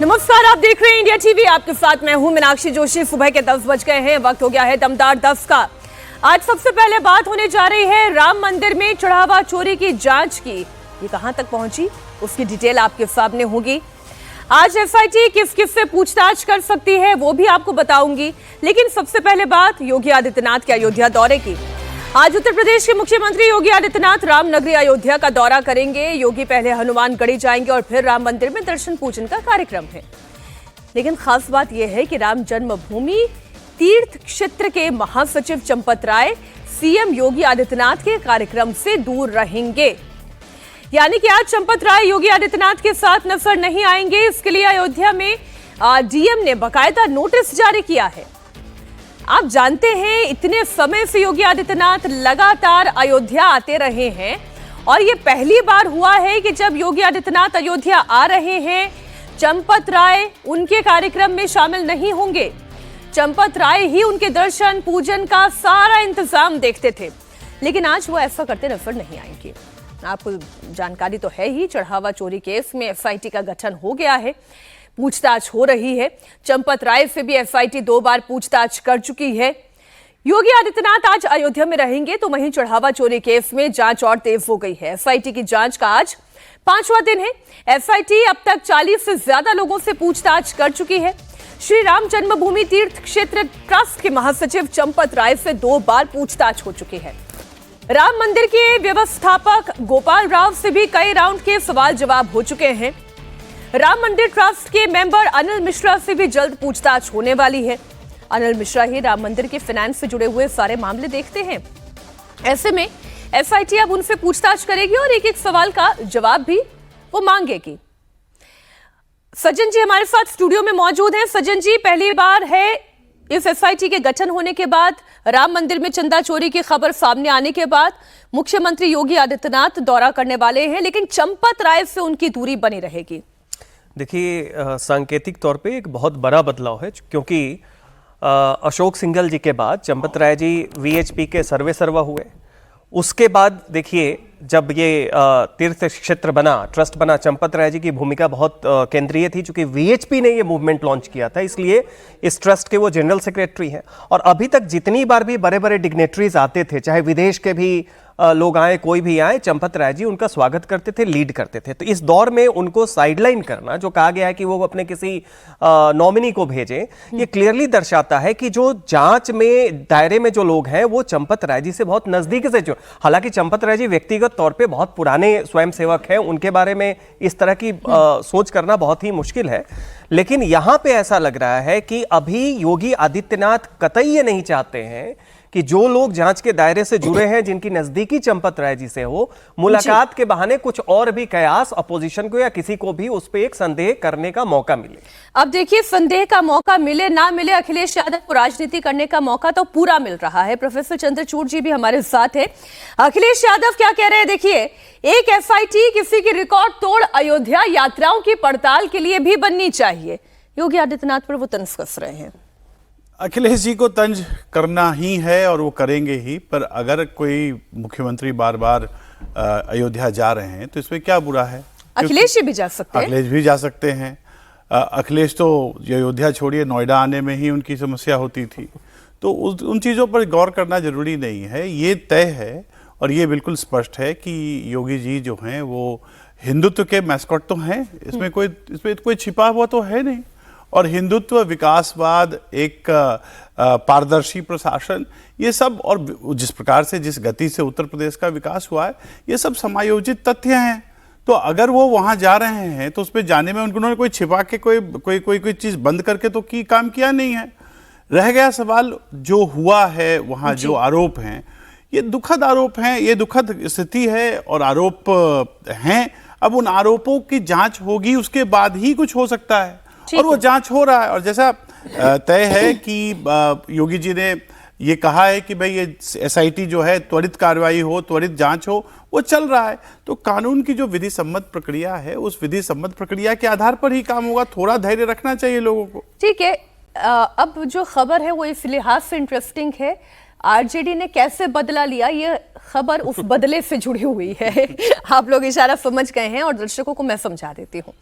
नमस्कार, आप देख रहे हैं इंडिया टीवी। आपके साथ मैं हूं मीनाक्षी जोशी। सुबह के 10 बज गए हैं, वक्त हो गया है दमदार 10 का। आज सबसे पहले बात होने जा रही है राम मंदिर में चढ़ावा चोरी की जांच की। ये कहां तक पहुंची, उसकी डिटेल आपके सामने होगी। आज एसआईटी किस किस से पूछताछ कर सकती है वो भी आपको बताऊंगी, लेकिन सबसे पहले बात योगी आदित्यनाथ के अयोध्या दौरे की। आज उत्तर प्रदेश के मुख्यमंत्री योगी आदित्यनाथ राम नगरी अयोध्या का दौरा करेंगे। योगी पहले हनुमानगढ़ी जाएंगे और फिर राम मंदिर में दर्शन पूजन का कार्यक्रम है। लेकिन खास बात यह है कि राम जन्मभूमि तीर्थ क्षेत्र के महासचिव चंपत राय सीएम योगी आदित्यनाथ के कार्यक्रम से दूर रहेंगे। यानी कि आज चंपत राय योगी आदित्यनाथ के साथ नजर नहीं आएंगे। इसके लिए अयोध्या में डीएम ने बाकायदा नोटिस जारी किया है। आप जानते हैं, इतने समय से योगी आदित्यनाथ लगातार अयोध्या आते रहे हैं और ये पहली बार हुआ है कि जब योगी आदित्यनाथ अयोध्या आ रहे हैं, चंपत राय उनके कार्यक्रम में शामिल नहीं होंगे। चंपत राय ही उनके दर्शन पूजन का सारा इंतजाम देखते थे, लेकिन आज वो ऐसा करते नजर नहीं आएंगे। आपको जानकारी तो है ही, चढ़ावा चोरी केस में एसआईटी का गठन हो गया है, पूछताछ हो रही है। चंपत राय से भी एसआईटी 2 बार पूछताछ कर चुकी है। योगी आदित्यनाथ आज अयोध्या में रहेंगे, तो वहीं चढ़ावा चोरी केस में जांच और तेज हो गई है। एसआईटी की जांच का आज 5वां दिन है। एसआईटी अब तक 40 से ज्यादा लोगों से पूछताछ कर चुकी है। श्री राम जन्मभूमि तीर्थ क्षेत्र ट्रस्ट के महासचिव चंपत राय से 2 बार पूछताछ हो चुकी है। राम मंदिर के व्यवस्थापक गोपाल राव से भी कई राउंड के सवाल जवाब हो चुके हैं। राम मंदिर ट्रस्ट के मेंबर अनिल मिश्रा से भी जल्द पूछताछ होने वाली है। अनिल मिश्रा ही राम मंदिर के फाइनेंस से जुड़े हुए सारे मामले देखते हैं। ऐसे में एसआईटी अब उनसे पूछताछ करेगी और एक एक सवाल का जवाब भी वो मांगेगी। सज्जन जी हमारे साथ स्टूडियो में मौजूद हैं। सज्जन जी, पहली बार है इस एसआईटी के गठन होने के बाद, राम मंदिर में चंदा चोरी की खबर सामने आने के बाद मुख्यमंत्री योगी आदित्यनाथ दौरा करने वाले हैं, लेकिन चंपत राय से उनकी दूरी बनी रहेगी। देखिए, सांकेतिक तौर पे एक बहुत बड़ा बदलाव है, क्योंकि अशोक सिंघल जी के बाद चंपत राय जी वीएचपी के सर्वे सर्वा हुए। उसके बाद देखिए, जब ये तीर्थ क्षेत्र बना, ट्रस्ट बना, चंपत राय जी की भूमिका बहुत केंद्रीय थी, क्योंकि वीएचपी ने ये मूवमेंट लॉन्च किया था, इसलिए इस ट्रस्ट के वो जनरल सेक्रेटरी हैं। और अभी तक जितनी बार भी बड़े बड़े डिग्नेटरीज आते थे, चाहे विदेश के भी लोग आए, कोई भी आए, चंपत राय जी उनका स्वागत करते थे, लीड करते थे। तो इस दौर में उनको साइडलाइन करना, जो कहा गया है कि वो अपने किसी नॉमिनी को भेजें, ये क्लियरली दर्शाता है कि जो जांच में दायरे में जो लोग हैं वो चंपत राय जी से बहुत नजदीक से जुड़े। हालांकि चंपत राय जी व्यक्तिगत तौर पे बहुत पुराने स्वयंसेवक हैं, उनके बारे में इस तरह की सोच करना बहुत ही मुश्किल है। लेकिन यहां पे ऐसा लग रहा है कि अभी योगी आदित्यनाथ कतई ये नहीं चाहते हैं कि जो लोग जांच के दायरे से जुड़े हैं, जिनकी नजदीकी चंपत राय जी से हो, मुलाकात के बहाने कुछ और भी कयास अपोजिशन को या किसी को भी उस पर एक संदेह करने का मौका मिले। अब देखिए, संदेह का मौका मिले ना मिले, अखिलेश यादव को राजनीति करने का मौका तो पूरा मिल रहा है। प्रोफेसर चंद्रचूड़ जी भी हमारे साथ है। अखिलेश यादव क्या कह रहे हैं? देखिए, एक एसआईटी किसी की रिकॉर्ड तोड़ अयोध्या यात्राओं की पड़ताल के लिए भी बननी चाहिए। योगी आदित्यनाथ पर वो तंज कस रहे हैं। अखिलेश जी को तंज करना ही है और वो करेंगे ही, पर अगर कोई मुख्यमंत्री बार बार अयोध्या जा रहे हैं तो इसमें क्या बुरा है? अखिलेश जी भी जा सकते हैं। अखिलेश भी जा सकते हैं। अखिलेश तो अयोध्या छोड़िए, नोएडा आने में ही उनकी समस्या होती थी। तो उन चीज़ों पर गौर करना जरूरी नहीं है। ये तय है और ये बिल्कुल स्पष्ट है कि योगी जी जो हैं वो हिंदुत्व के मैस्कॉट तो हैं, इसमें कोई छिपा हुआ तो है नहीं। और हिंदुत्व, विकासवाद, एक पारदर्शी प्रशासन, ये सब, और जिस प्रकार से, जिस गति से उत्तर प्रदेश का विकास हुआ है, ये सब समायोजित तथ्य हैं। तो अगर वो वहां जा रहे हैं तो उस पर जाने में उन्होंने कोई छिपा के कोई चीज बंद करके तो काम किया नहीं है। रह गया सवाल जो हुआ है वहां, जो आरोप हैं, ये दुखद आरोप हैं, ये दुखद स्थिति है और आरोप हैं। अब उन आरोपों की जांच होगी, उसके बाद ही कुछ हो सकता है, और वो जांच हो रहा है। और जैसा तय है कि योगी जी ने ये कहा है कि भाई ये एसआईटी जो है त्वरित कार्रवाई हो, त्वरित जांच हो, वो चल रहा है। तो कानून की जो विधि सम्मत प्रक्रिया है, उस विधि सम्मत प्रक्रिया के आधार पर ही काम होगा। थोड़ा धैर्य रखना चाहिए लोगों को। ठीक है। अब जो खबर है वो इस लिहाज से इंटरेस्टिंग है, आरजेडी ने कैसे बदला लिया, ये खबर उस बदले से जुड़ी हुई है। आप लोग इशारा समझ गए हैं और दर्शकों को मैं समझा देती हूँ।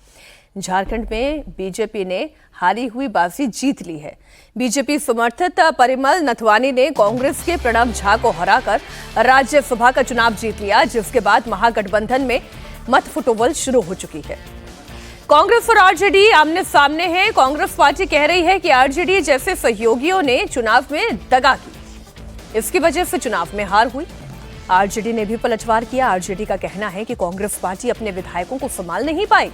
झारखंड में बीजेपी ने हारी हुई बाजी जीत ली है। बीजेपी समर्थित परिमल नथवानी ने कांग्रेस के प्रणव झा को हराकर राज्यसभा का चुनाव जीत लिया, जिसके बाद महागठबंधन में मतफुटोवल शुरू हो चुकी है। कांग्रेस और आरजेडी आमने सामने हैं। कांग्रेस पार्टी कह रही है कि आरजेडी जैसे सहयोगियों ने चुनाव में दगा की, इसकी वजह से चुनाव में हार हुई। आरजेडी ने भी पलटवार किया। आरजेडी का कहना है कि कांग्रेस पार्टी अपने विधायकों को संभाल नहीं पाई,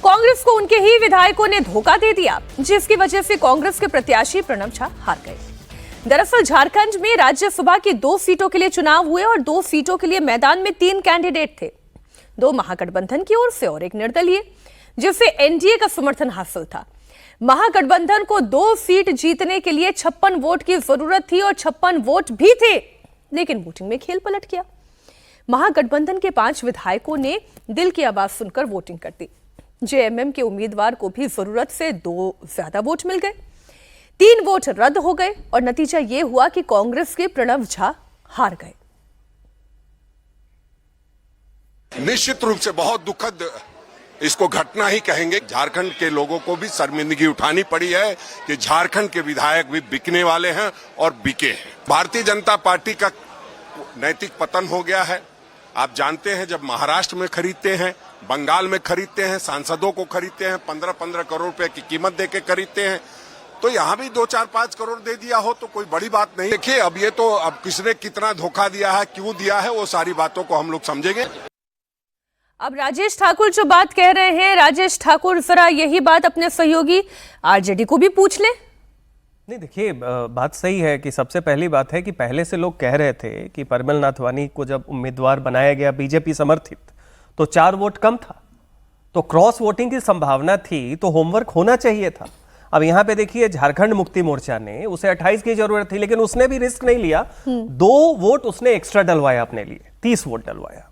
कांग्रेस को उनके ही विधायकों ने धोखा दे दिया, जिसकी वजह से कांग्रेस के प्रत्याशी प्रणव झा हार गए। दरअसल झारखंड में राज्यसभा की 2 सीटों के लिए चुनाव हुए और 2 सीटों के लिए मैदान में 3 कैंडिडेट थे, 2 महागठबंधन की ओर से और एक निर्दलीय, जिसे एनडीए का समर्थन हासिल था। महागठबंधन को 2 सीट जीतने के लिए 56 वोट की जरूरत थी और 56 वोट भी थे, लेकिन वोटिंग में खेल पलट गया। महागठबंधन के 5 विधायकों ने दिल की आवाज सुनकर वोटिंग कर दी। जेएमएम के उम्मीदवार को भी जरूरत से 2 ज्यादा वोट मिल गए, 3 वोट रद्द हो गए और नतीजा यह हुआ कि कांग्रेस के प्रणव झा हार गए। निश्चित रूप से बहुत दुखद इसको घटना ही कहेंगे। झारखंड के लोगों को भी शर्मिंदगी उठानी पड़ी है कि झारखंड के विधायक भी बिकने वाले हैं और बिके हैं। भारतीय जनता पार्टी का नैतिक पतन हो गया है। आप जानते हैं, जब महाराष्ट्र में खरीदते हैं, बंगाल में खरीदते हैं, सांसदों को खरीदते हैं, 15-15 करोड़ रुपए की कीमत देके खरीदते हैं, तो यहाँ भी 2-4-5 करोड़ दे दिया हो तो कोई बड़ी बात नहीं। देखिए, अब ये तो अब किसने कितना धोखा दिया है, क्यों दिया है, वो सारी बातों को हम लोग समझेंगे। अब राजेश ठाकुर जो बात कह रहे हैं, राजेश ठाकुर जरा यही बात अपने सहयोगी आरजेडी को भी पूछ ले। नहीं, देखिए, बात सही है कि सबसे पहली बात है कि पहले से लोग कह रहे थे कि परिमल नाथवानी को जब उम्मीदवार बनाया गया बीजेपी समर्थित, तो 4 वोट कम था, तो क्रॉस वोटिंग की संभावना थी, तो होमवर्क होना चाहिए था। अब यहाँ पे देखिए, झारखंड मुक्ति मोर्चा ने उसे 28 की जरूरत थी, लेकिन उसने भी रिस्क नहीं लिया, 2 वोट उसने एक्स्ट्रा डलवाया अपने लिए, 30 वोट डलवाया।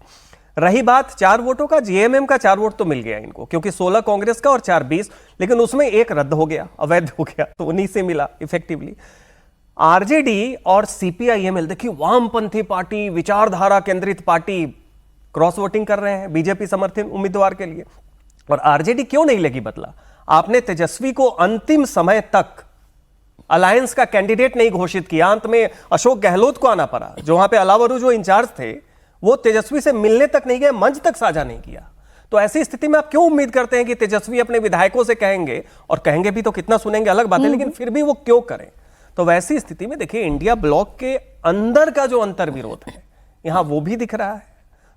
रही बात 4 वोटों का, जेएमएम का 4 वोट तो मिल गया इनको, क्योंकि 16 कांग्रेस का और 4 20, लेकिन उसमें 1 रद्द हो गया, अवैध हो गया, तो उन्हीं से मिला इफेक्टिवली। आरजेडी और सीपीआईएमएल, देखिए, वामपंथी पार्टी, विचारधारा केंद्रित पार्टी क्रॉस वोटिंग कर रहे हैं बीजेपी समर्थित उम्मीदवार के लिए। और आरजेडी क्यों नहीं लगी बदला? आपने तेजस्वी को अंतिम समय तक अलायंस का कैंडिडेट नहीं घोषित किया, अंत में अशोक गहलोत को आना पड़ा, जो वहां पे अलावरू जो इंचार्ज थे, वो तेजस्वी से मिलने तक नहीं गए, मंच तक साझा नहीं किया। तो ऐसी स्थिति में आप क्यों उम्मीद करते हैं कि तेजस्वी अपने विधायकों से कहेंगे, और कहेंगे भी तो कितना सुनेंगे अलग बात है, लेकिन फिर भी वो क्यों करें? तो वैसी स्थिति में देखिए, इंडिया ब्लॉक के अंदर का जो अंतर्विरोध है, यहां वो भी दिख रहा है।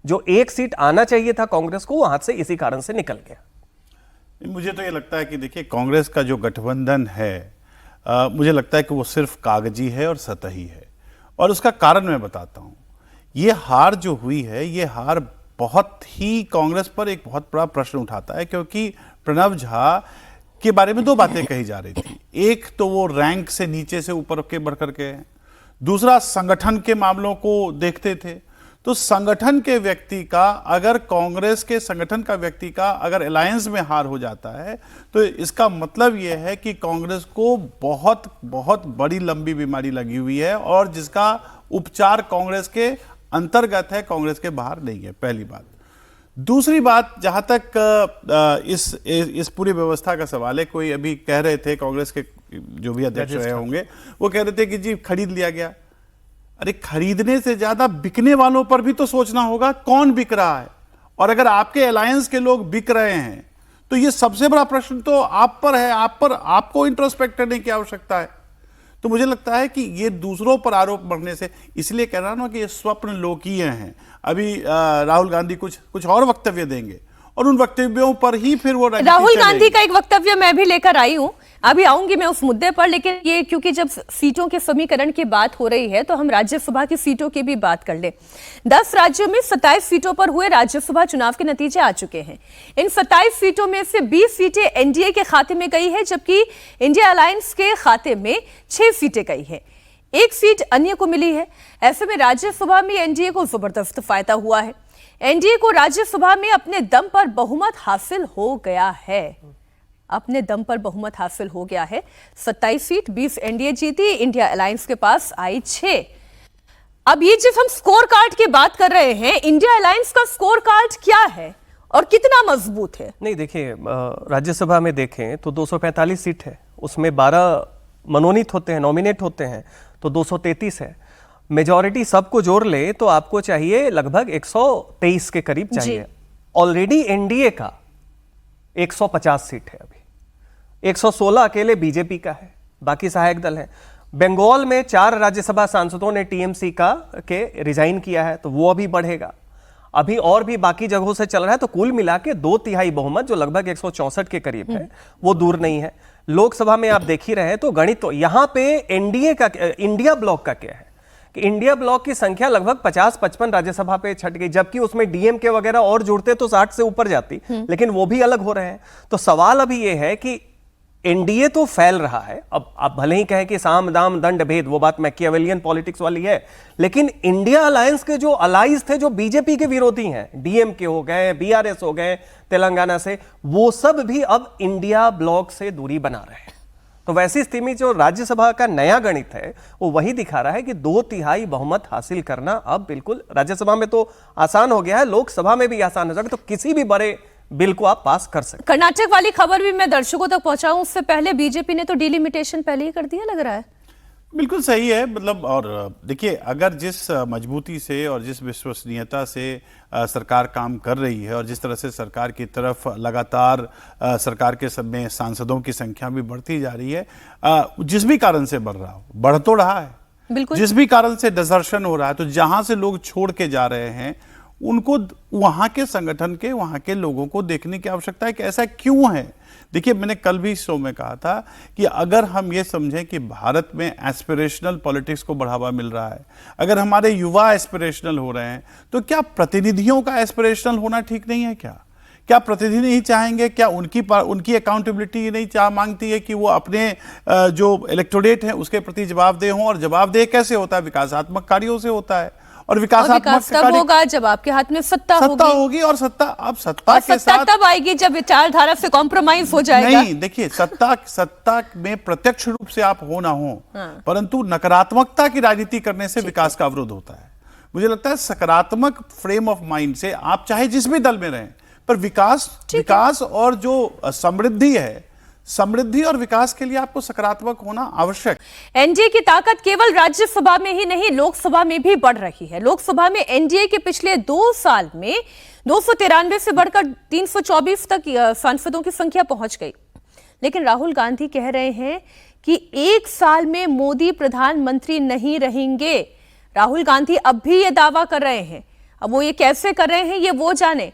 जो 1 सीट आना चाहिए था कांग्रेस को, वो हाथ से इसी कारण से निकल गया। मुझे तो ये लगता है कि देखिए, कांग्रेस का जो गठबंधन है, मुझे लगता है कि वो सिर्फ कागजी है और सतही है, और उसका कारण मैं बताता हूं। ये हार जो हुई है, ये हार बहुत ही कांग्रेस पर एक बहुत बड़ा प्रश्न उठाता है, क्योंकि प्रणव झा के बारे में 2 बातें कही जा रही थी। एक तो वो रैंक से नीचे से ऊपर के बढ़ करके, दूसरा संगठन के मामलों को देखते थे। तो संगठन के व्यक्ति का, अगर कांग्रेस के संगठन का व्यक्ति का अगर अलायंस में हार हो जाता है, तो इसका मतलब यह है कि कांग्रेस को बहुत बहुत बड़ी लंबी बीमारी लगी हुई है, और जिसका उपचार कांग्रेस के अंतर्गत है, कांग्रेस के बाहर नहीं है, पहली बात। दूसरी बात, जहां तक इस पूरी व्यवस्था का सवाल है, कोई अभी कह रहे थे, कांग्रेस के जो भी अध्यक्ष रहे होंगे, वो कह रहे थे कि जी खरीद लिया गया। अरे, खरीदने से ज्यादा बिकने वालों पर भी तो सोचना होगा, कौन बिक रहा है। और अगर आपके अलायंस के लोग बिक रहे हैं, तो ये सबसे बड़ा प्रश्न तो आप पर है, आपको इंट्रोस्पेक्ट करने की आवश्यकता है। तो मुझे लगता है कि ये दूसरों पर आरोप बढ़ने से, इसलिए कह रहा हूं कि ये स्वप्न लोकीय हैं। अभी राहुल गांधी कुछ और वक्तव्य देंगे, और उन वक्तव्यों पर ही फिर वो राहुल गांधी का एक वक्तव्य मैं भी लेकर आई हूं, अभी आऊंगी मैं उस मुद्दे पर, लेकिन ये क्योंकि जब सीटों के समीकरण की बात हो रही है, तो हम राज्यसभा की सीटों की भी बात कर ले। 10 राज्यों में 27 सीटों पर हुए राज्यसभा चुनाव के नतीजे आ चुके हैं। इन 27 सीटों में से 20 सीटें एनडीए के खाते में गई है, जबकि इंडिया अलायंस के खाते में 6 सीटें गई है, 1 सीट अन्य को मिली है। ऐसे में राज्यसभा में एनडीए को जबरदस्त फायदा हुआ है। एनडीए को राज्यसभा में अपने दम पर बहुमत हासिल हो गया है, अपने दम पर बहुमत हासिल हो गया है। 27 सीट, 20 एनडीए जीती, इंडिया अलायंस के पास आई 6। अब ये जब हम स्कोर कार्ड की बात कर रहे हैं, इंडिया अलायंस का स्कोर कार्ड क्या है और कितना मजबूत है? नहीं देखिए, राज्यसभा में देखें तो 245 सीट है, उसमें 12 मनोनीत होते हैं, नॉमिनेट होते हैं, तो 233 है। मेजॉरिटी सबको जोड़ ले तो आपको चाहिए लगभग 123 के करीब चाहिए। ऑलरेडी एनडीए का 150 सीट है, अभी 116 अकेले बीजेपी का है, बाकी सहायक दल है। बंगाल में 4 राज्यसभा सांसदों ने टीएमसी के रिजाइन किया है, तो वो अभी बढ़ेगा। अभी और भी बाकी जगहों से चल रहा है, तो कुल मिला के 2/3 बहुमत जो लगभग 164 के करीब है वो दूर नहीं है। लोकसभा में आप देख ही रहे हैं, तो गणित तो यहां पे एनडीए का, इंडिया ब्लॉक का क्या है कि इंडिया ब्लॉक की संख्या लगभग 50-55 राज्यसभा पे छट गई, जबकि उसमें डीएमके वगैरह और जुड़ते तो 60 से ऊपर जाती, लेकिन वो भी अलग हो रहे हैं। तो सवाल अभी ये है कि एनडीए तो फैल रहा है, अब आप भले ही कहें कि साम दाम दंड भेद, वो बात मैकियावेलियन पॉलिटिक्स वाली है, लेकिन इंडिया अलायंस के जो अलाइज थे, जो बीजेपी के विरोधी हैं, डीएमके हो गए, बीआरएस हो गए तेलंगाना से, वो सब भी अब इंडिया ब्लॉक से दूरी बना रहे हैं। तो वैसी स्थिति में जो राज्यसभा का नया गणित है वो वही दिखा रहा है कि 2/3 बहुमत हासिल करना अब बिल्कुल राज्यसभा में तो आसान हो गया है, लोकसभा में भी आसान हो जाएगा, तो किसी भी बड़े बिल को आप पास कर सकते। कर्नाटक वाली खबर भी मैं दर्शकों तक पहुंचाऊं उससे पहले बीजेपी ने तो डिलिमिटेशन पहले ही कर दिया लग रहा है। बिल्कुल सही है, मतलब और देखिए, अगर जिस मजबूती से और जिस विश्वसनीयता से सरकार काम कर रही है और जिस तरह से सरकार की तरफ लगातार सरकार के सब में सांसदों की संख्या भी बढ़ती जा रही है, जिस भी कारण से बढ़ रहा हो, बढ़ तो रहा है, बिल्कुल, जिस भी कारण से डिसर्शन हो रहा है, तो जहां से लोग छोड़ के जा रहे हैं उनको वहां के संगठन के, वहां के लोगों को देखने की आवश्यकता है कि ऐसा क्यों है। देखिए, मैंने कल भी शो में कहा था कि अगर हम ये समझें कि भारत में एस्पिरेशनल पॉलिटिक्स को बढ़ावा मिल रहा है, अगर हमारे युवा एस्पिरेशनल हो रहे हैं, तो क्या प्रतिनिधियों का एस्पिरेशनल होना ठीक नहीं है? क्या प्रतिनिधि नहीं चाहेंगे? क्या उनकी अकाउंटेबिलिटी नहीं मांगती है कि वो अपने जो इलेक्टोरेट है उसके प्रति जवाबदेह हों? और जवाबदेह कैसे होता है? विकासात्मक कार्यों से होता है, और विकास तब होगा जब आपके हाथ में सत्ता होगी, और सत्ता के साथ तब आएगी जब विचारधारा से कॉम्प्रोमाइज हो जाएगा। नहीं, देखिए, सत्ता में प्रत्यक्ष रूप से आप हो ना हो, परंतु नकारात्मकता की राजनीति करने से विकास का अवरोध होता है। मुझे लगता है सकारात्मक फ्रेम ऑफ माइंड से आप चाहे जिस भी दल में रहें, पर विकास और जो समृद्धि और विकास के लिए आपको सकारात्मक होना आवश्यक। एनडीए की ताकत केवल राज्यसभा में ही नहीं, लोकसभा में भी बढ़ रही है। लोकसभा में एनडीए के पिछले 2 साल में 293 से बढ़कर 324 तक सांसदों की संख्या पहुंच गई। लेकिन राहुल गांधी कह रहे हैं कि 1 साल में मोदी प्रधानमंत्री नहीं रहेंगे। राहुल गांधी अब भी ये दावा कर रहे हैं। अब वो ये कैसे कर रहे हैं ये वो जाने।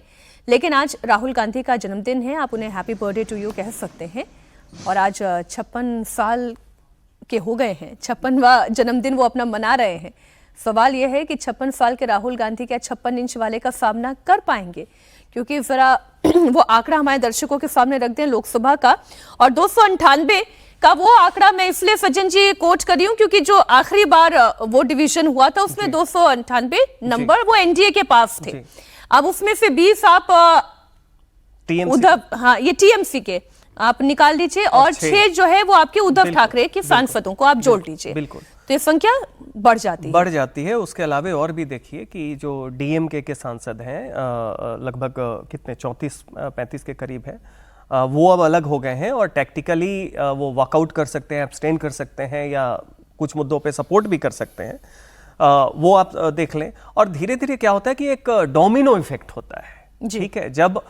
लेकिन आज राहुल गांधी का जन्मदिन है, आप उन्हें हैप्पी बर्थडे टू यू कह सकते हैं। और आज 56 साल के हो गए हैं, 56वां जन्मदिन वो अपना मना रहे हैं। सवाल यह है कि 56 साल के राहुल गांधी क्या 56 इंच वाले का सामना कर पाएंगे? क्योंकि जरा वो आंकड़ा हमारे दर्शकों के सामने रख दें लोकसभा का, और 298 का वो आंकड़ा मैं इसलिए सज्जन जी कोट कर रही हूं क्योंकि जो आखिरी बार वो डिवीजन हुआ था उसमें 298 नंबर वो एनडीए के पास थे। अब उसमें से 20 आप उद्धव, हाँ ये टीएमसी के आप निकाल लीजिए, और 6 जो है वो आपके उद्धव ठाकरे के सांसदों को आप जोड़ लीजिए, बिल्कुल, तो ये संख्या बढ़ जाती है। उसके अलावा और भी देखिए कि जो डीएमके के सांसद हैं लगभग कितने 34-35 के करीब है, वो अब अलग हो गए हैं और टैक्टिकली वो वॉकआउट कर सकते हैं, एब्सटेन कर सकते हैं, या कुछ मुद्दों पे सपोर्ट भी कर सकते हैं। वो आप देख लें। और धीरे धीरे क्या होता है कि एक डोमिनो इफेक्ट होता है, ठीक है, जब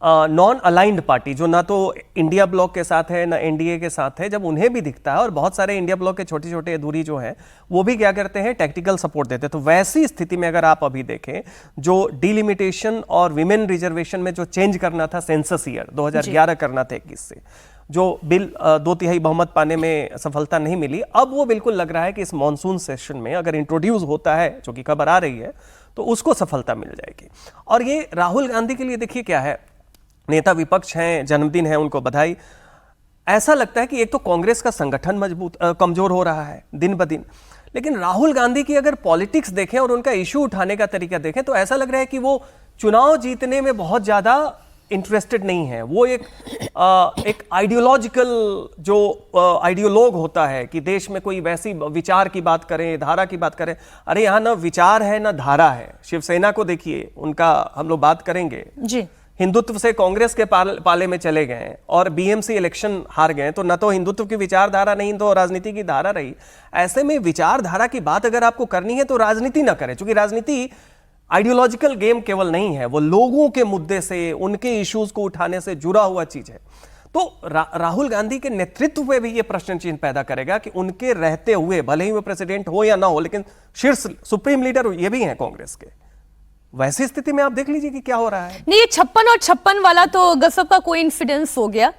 नॉन अलाइंड पार्टी जो ना तो इंडिया ब्लॉक के साथ है ना एनडीए के साथ है, जब उन्हें भी दिखता है, और बहुत सारे इंडिया ब्लॉक के छोटे छोटे अधूरी जो हैं वो भी क्या करते हैं, टैक्टिकल सपोर्ट देते हैं। तो वैसी स्थिति में अगर आप अभी देखें, जो डिलिमिटेशन और विमेन रिजर्वेशन में जो चेंज करना था सेंसस ईयर 2011 करना था 21 से, जो बिल 2/3 बहुमत पाने में सफलता नहीं मिली, अब वो बिल्कुल लग रहा है कि इस मॉनसून सेशन में अगर इंट्रोड्यूस होता है, जो कि खबर आ रही है, तो उसको सफलता मिल जाएगी। और ये राहुल गांधी के लिए देखिए क्या है, नेता विपक्ष हैं, जन्मदिन है, उनको बधाई। ऐसा लगता है कि एक तो कांग्रेस का संगठन कमजोर हो रहा है दिन ब दिन, लेकिन राहुल गांधी की अगर पॉलिटिक्स देखें और उनका इशू उठाने का तरीका देखें तो ऐसा लग रहा है कि वो चुनाव जीतने में बहुत ज्यादा इंटरेस्टेड नहीं है। वो एक आइडियोलॉजिकल जो आइडियोलॉग होता है कि देश में कोई वैसी विचार की बात करें, धारा की बात करें। अरे यहाँ ना विचार है ना धारा है। शिवसेना को देखिए, उनका हम लोग बात करेंगे जी। हिंदुत्व से कांग्रेस के पाले में चले गए और बीएमसी इलेक्शन हार गए, तो न तो हिंदुत्व की विचारधारा नहीं तो राजनीति की धारा रही। ऐसे में विचारधारा की बात अगर आपको करनी है तो राजनीति ना करें, क्योंकि राजनीति आइडियोलॉजिकल गेम केवल नहीं है, वो लोगों के मुद्दे से, उनके इश्यूज को उठाने से जुड़ा हुआ चीज है। तो राहुल गांधी के नेतृत्व पे भी ये प्रश्न चिन्ह पैदा करेगा कि उनके रहते हुए, भले ही वो प्रेसिडेंट हो या ना हो, लेकिन शीर्ष सुप्रीम लीडर ये भी हैं कांग्रेस के। वैसी स्थिति में आप देख लीजिए कि क्या हो रहा है। नहीं, ये 56 और 56 वाला तो गजब का कोइंसिडेंस हो गया।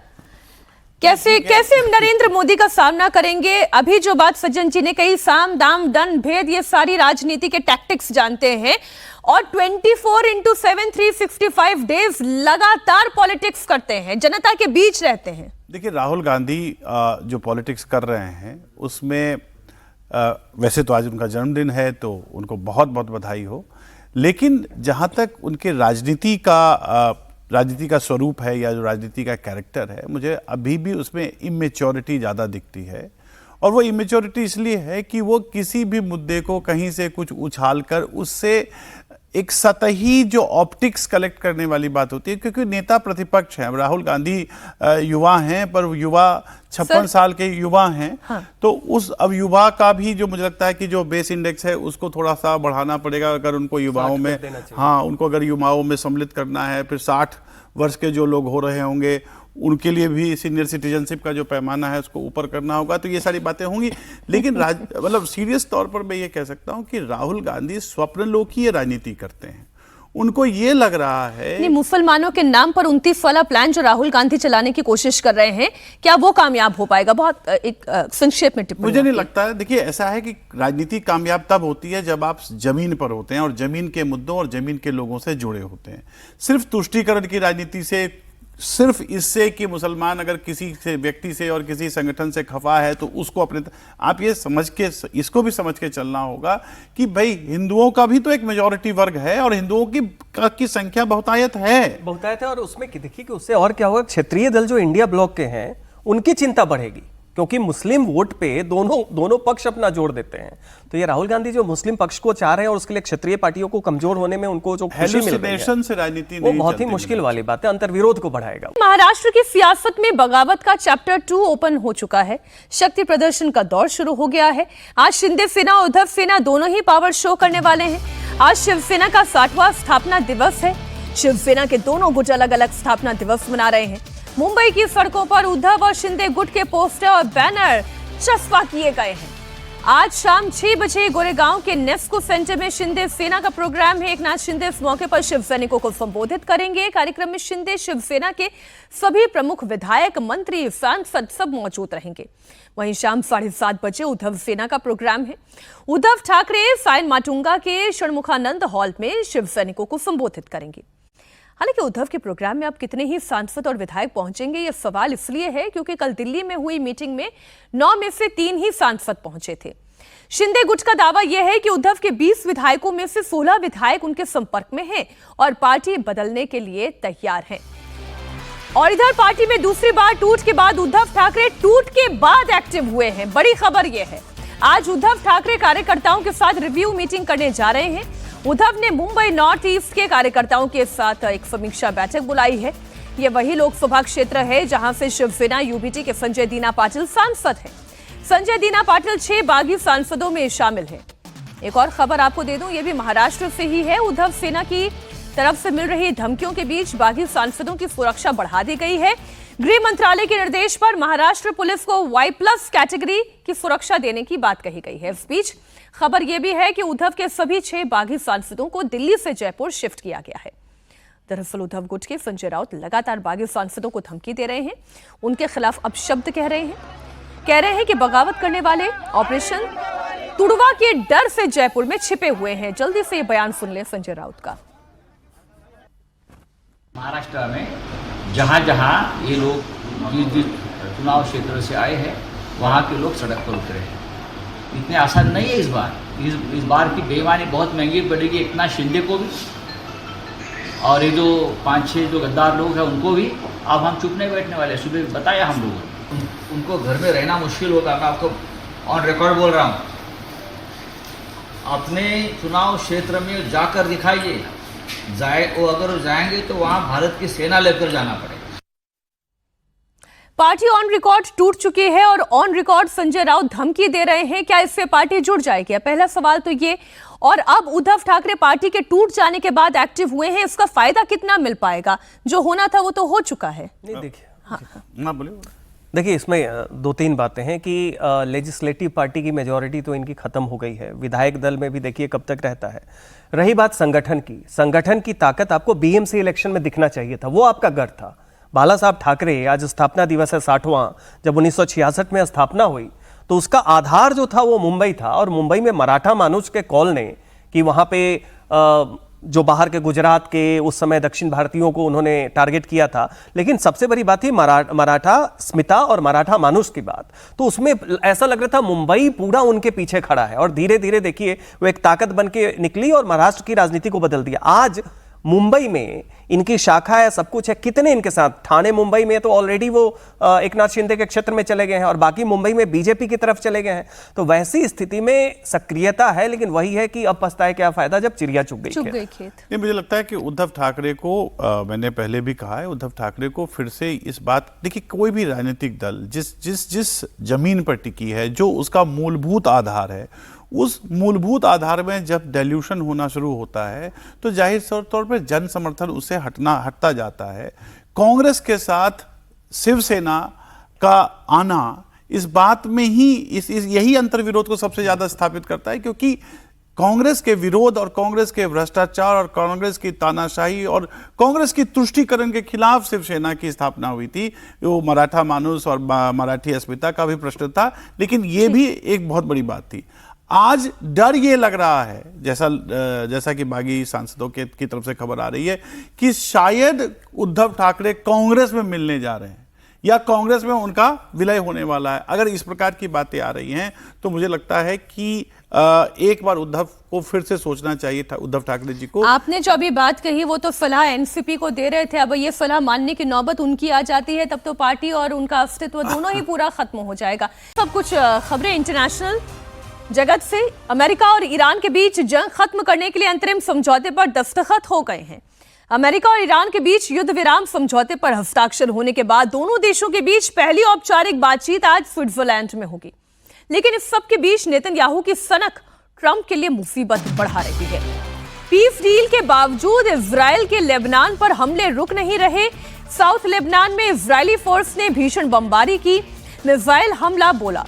कैसे हम नरेंद्र मोदी का सामना करेंगे? अभी जो बात सज्जन जी ने कही, साम दाम दंड भेद, ये सारी राजनीति के टैक्टिक्स जानते हैं और 24/7 365 डेज लगातार पॉलिटिक्स करते हैं, जनता के बीच रहते हैं। देखिए, राहुल गांधी जो पॉलिटिक्स कर रहे हैं उसमें वैसे तो आज उनका जन्मदिन है तो उनको बहुत बहुत बधाई हो, लेकिन जहां तक उनके राजनीति का स्वरूप है या जो राजनीति का कैरेक्टर है, मुझे अभी भी उसमें इमेच्योरिटी ज़्यादा दिखती है। और वो इमेच्योरिटी इसलिए है कि वो किसी भी मुद्दे को कहीं से कुछ उछालकर उससे एक सतही जो ऑप्टिक्स कलेक्ट करने वाली बात होती है, क्योंकि नेता प्रतिपक्ष हैं। राहुल गांधी युवा हैं, पर युवा 56 साल के युवा हैं। हाँ। तो उस अब युवा का भी जो मुझे लगता है कि जो बेस इंडेक्स है उसको थोड़ा सा बढ़ाना पड़ेगा, अगर उनको युवाओं में, हाँ, उनको अगर युवाओं में सम्मिलित करना है। फिर 60 वर्ष के जो लोग हो रहे होंगे उनके लिए भी सीनियर सिटीजनशिप का जो पैमाना है उसको ऊपर करना होगा, तो ये सारी बातें होंगी। लेकिन मतलब सीरियस तौर पर मैं ये कह सकता हूं कि राहुल गांधी स्वप्नलोकीय राजनीति करते हैं। उनको ये लग रहा है नहीं, मुसलमानों के नाम पर 29 वाला प्लान जो राहुल गांधी चलाने की कोशिश कर रहे हैं, क्या वो कामयाब हो पाएगा? बहुत एक संक्षेप में टिप्पणी। मुझे नहीं लगता है। देखिए, ऐसा है कि राजनीति कामयाब तब होती है जब आप जमीन पर होते हैं और जमीन के मुद्दों और जमीन के लोगों से जुड़े होते हैं। सिर्फ तुष्टीकरण की राजनीति से, सिर्फ इससे कि मुसलमान अगर किसी से, व्यक्ति से और किसी संगठन से खफा है तो उसको अपने, आप ये समझ के, इसको भी समझ के चलना होगा कि भाई हिंदुओं का भी तो एक मेजॉरिटी वर्ग है और हिंदुओं की संख्या बहुतायत है। और उसमें देखिए कि उससे और क्या होगा, क्षेत्रीय दल जो इंडिया ब्लॉक के हैं उनकी चिंता बढ़ेगी, क्योंकि मुस्लिम वोट पे दोनों पक्ष अपना जोड़ देते हैं। तो ये राहुल गांधी जो मुस्लिम पक्ष को चाह रहे हैं और उसके लिए क्षेत्रीय पार्टियों को कमजोर होने में उनको जो खुशी मिल रही है, से राजनीति वो बहुत ही मुश्किल वाली बात है, अंतर्विरोध को बढ़ाएगा। महाराष्ट्र की सियासत में बगावत का चैप्टर 2 ओपन हो चुका है। शक्ति प्रदर्शन का दौर शुरू हो गया है। आज शिंदे सेना और उद्धव सेना दोनों ही पावर शो करने वाले हैं। आज शिवसेना का 60वां स्थापना दिवस है। शिवसेना के दोनों गुट अलग अलग स्थापना दिवस मना रहे हैं। मुंबई की सड़कों पर उद्धव और शिंदे गुट के पोस्टर और बैनर चस्पा किए गए हैं। आज शाम 6 बजे गोरेगांव के नेस्को सेंटर में शिंदे सेना का प्रोग्राम है। एकनाथ शिंदे इस मौके पर शिव सैनिकों को संबोधित करेंगे। कार्यक्रम में शिंदे शिवसेना के सभी प्रमुख विधायक, मंत्री, सांसद सब मौजूद रहेंगे। वहीं शाम 7:30 बजे उद्धव सेना का प्रोग्राम है। उद्धव ठाकरे साइन माटुंगा के षणमुखानंद हॉल में शिव सैनिकों को संबोधित करेंगे। हालांकि उद्धव के प्रोग्राम में अब कितने ही सांसद और विधायक पहुंचेंगे, यह सवाल इसलिए है क्योंकि कल दिल्ली में हुई मीटिंग में 9 में से 3 ही सांसद पहुंचे थे। शिंदे गुट का दावा यह है कि उद्धव के 20 विधायकों में से 16 विधायक उनके संपर्क में हैं और पार्टी बदलने के लिए तैयार हैं। और इधर पार्टी में दूसरी बार टूट के बाद उद्धव ठाकरे टूट के बाद एक्टिव हुए हैं। बड़ी खबर यह है, आज उद्धव ठाकरे कार्यकर्ताओं के साथ रिव्यू मीटिंग करने जा रहे हैं। उद्धव ने मुंबई नॉर्थ ईस्ट के कार्यकर्ताओं के साथ एक समीक्षा बैठक बुलाई है। यह वही लोकसभा क्षेत्र है जहां से शिवसेना यूबीटी के संजय दीना पाटिल सांसद हैं। संजय दीना पाटिल 6 बागी सांसदों में शामिल हैं। एक और खबर आपको दे दूं, यह भी महाराष्ट्र से ही है। उद्धव सेना की तरफ से मिल रही धमकियों के बीच बागी सांसदों की सुरक्षा बढ़ा दी गई है। गृह मंत्रालय के निर्देश पर महाराष्ट्र पुलिस को Y+ कैटेगरी की सुरक्षा देने की बात कही गई है। इस बीच खबर यह भी है कि उद्धव के सभी 6 बागी सांसदों को दिल्ली से जयपुर शिफ्ट किया गया है। दरअसल उद्धव गुट के संजय राउत लगातार बागी सांसदों को धमकी दे रहे हैं, उनके खिलाफ अपशब्द कह रहे हैं कि बगावत करने वाले ऑपरेशन तुड़वा के डर से जयपुर में छिपे हुए हैं। जल्दी से ये बयान सुन ले संजय राउत का। महाराष्ट्र में जहां जहां ये लोग जिस चुनाव क्षेत्र से आए हैं वहां के लोग सड़क पर उतरे हैं। इतने आसान नहीं है इस बार की बेईमानी बहुत महंगी पड़ेगी एकनाथ शिंदे को भी और ये जो 5-6 जो गद्दार लोग हैं उनको भी। अब हम चुप नहीं बैठने वाले। सुबह बताया हम लोगों उनको घर में रहना मुश्किल होगा। मैं आपको ऑन रिकॉर्ड बोल रहा हूँ, अपने चुनाव क्षेत्र में जाकर दिखाइए वो अगर जाएंगे तो वहाँ भारत की सेना लेकर जाना पड़ेगा। पार्टी ऑन रिकॉर्ड टूट चुकी है और ऑन रिकॉर्ड संजय राउत धमकी दे रहे हैं, क्या इससे पार्टी जुड़ जाएगी? पहला सवाल तो ये। और अब उद्धव ठाकरे पार्टी के टूट जाने के बाद एक्टिव हुए हैं, इसका फायदा कितना मिल पाएगा? जो होना था वो तो हो चुका है। नहीं देखिए, हाँ बोलिए। देखिए इसमें दो तीन बातें हैं कि लेजिस्लेटिव पार्टी की मेजॉरिटी तो इनकी खत्म हो गई है, विधायक दल में भी देखिए कब तक रहता है। रही बात संगठन की ताकत आपको बीएमसी इलेक्शन में दिखना चाहिए था, वो आपका गढ़ था। बाला साहब ठाकरे, आज स्थापना दिवस है 60वां, जब 1966 में स्थापना हुई तो उसका आधार जो था वो मुंबई था, और मुंबई में मराठा मानुष के कॉल ने कि वहाँ पे जो बाहर के गुजरात के उस समय दक्षिण भारतीयों को उन्होंने टारगेट किया था। लेकिन सबसे बड़ी बात थी मराठा स्मिता और मराठा मानुष की बात, तो उसमें ऐसा लग रहा था मुंबई पूरा उनके पीछे खड़ा है, और धीरे धीरे देखिए वो एक ताकत बन के निकली और महाराष्ट्र की राजनीति को बदल दिया। आज मुंबई में इनकी शाखा है, सब कुछ है, कितने इनके साथ? ठाणे मुंबई में तो ऑलरेडी वो एकनाथ शिंदे के क्षेत्र में चले गए हैं, और बाकी मुंबई में बीजेपी की तरफ चले गए हैं। तो वैसी स्थिति में सक्रियता है, लेकिन वही है कि अब पछताए क्या फायदा जब चिड़िया चुग गई खेत। नहीं, मुझे लगता है कि उद्धव ठाकरे को मैंने पहले भी कहा है, उद्धव ठाकरे को फिर से इस बात, देखिए कोई भी राजनीतिक दल जिस जमीन पर टिकी है, जो उसका मूलभूत आधार है, उस मूलभूत आधार में जब डाइल्यूशन होना शुरू होता है तो जाहिर तौर पर जन समर्थन उससे हटता जाता है। कांग्रेस के साथ शिवसेना का आना इस बात में ही यही अंतर्विरोध को सबसे ज्यादा स्थापित करता है, क्योंकि कांग्रेस के विरोध और कांग्रेस के भ्रष्टाचार और कांग्रेस की तानाशाही और कांग्रेस की तुष्टीकरण के खिलाफ शिवसेना की स्थापना हुई थी। वो मराठा मानुष और मराठी अस्मिता का भी प्रश्न था, लेकिन ये भी एक बहुत बड़ी बात थी। आज डर ये लग रहा है, जैसा कि बागी सांसदों की तरफ से खबर आ रही है, कि शायद उद्धव ठाकरे कांग्रेस में मिलने जा रहे हैं या कांग्रेस में उनका विलय होने वाला है। अगर इस प्रकार की बातें आ रही हैं तो मुझे लगता है कि एक बार उद्धव को फिर से सोचना चाहिए था, उद्धव ठाकरे जी को। आपने जो अभी बात कही वो तो सलाह एनसीपी को दे रहे थे, अब ये सलाह मानने की नौबत उनकी आ जाती है, तब तो पार्टी और उनका अस्तित्व दोनों ही पूरा खत्म हो जाएगा। सब कुछ खबरें इंटरनेशनल जगत से। अमेरिका और ईरान के बीच जंग खत्म करने के लिए अंतरिम समझौते पर दस्तखत हो गए हैं। अमेरिका और ईरान के बीच युद्ध विराम समझौते पर हस्ताक्षर होने के बाद दोनों देशों के बीच पहली औपचारिक बातचीत आज स्विट्जरलैंड में होगी। लेकिन इस सब के बीच नेतन्याहू की सनक ट्रंप के लिए मुसीबत बढ़ा रही है। पीस डील के बावजूद इजराइल के लेबनान पर हमले रुक नहीं रहे। साउथ लेबनान में इजरायली फोर्स ने भीषण बमबारी की, मिसाइल हमला बोला।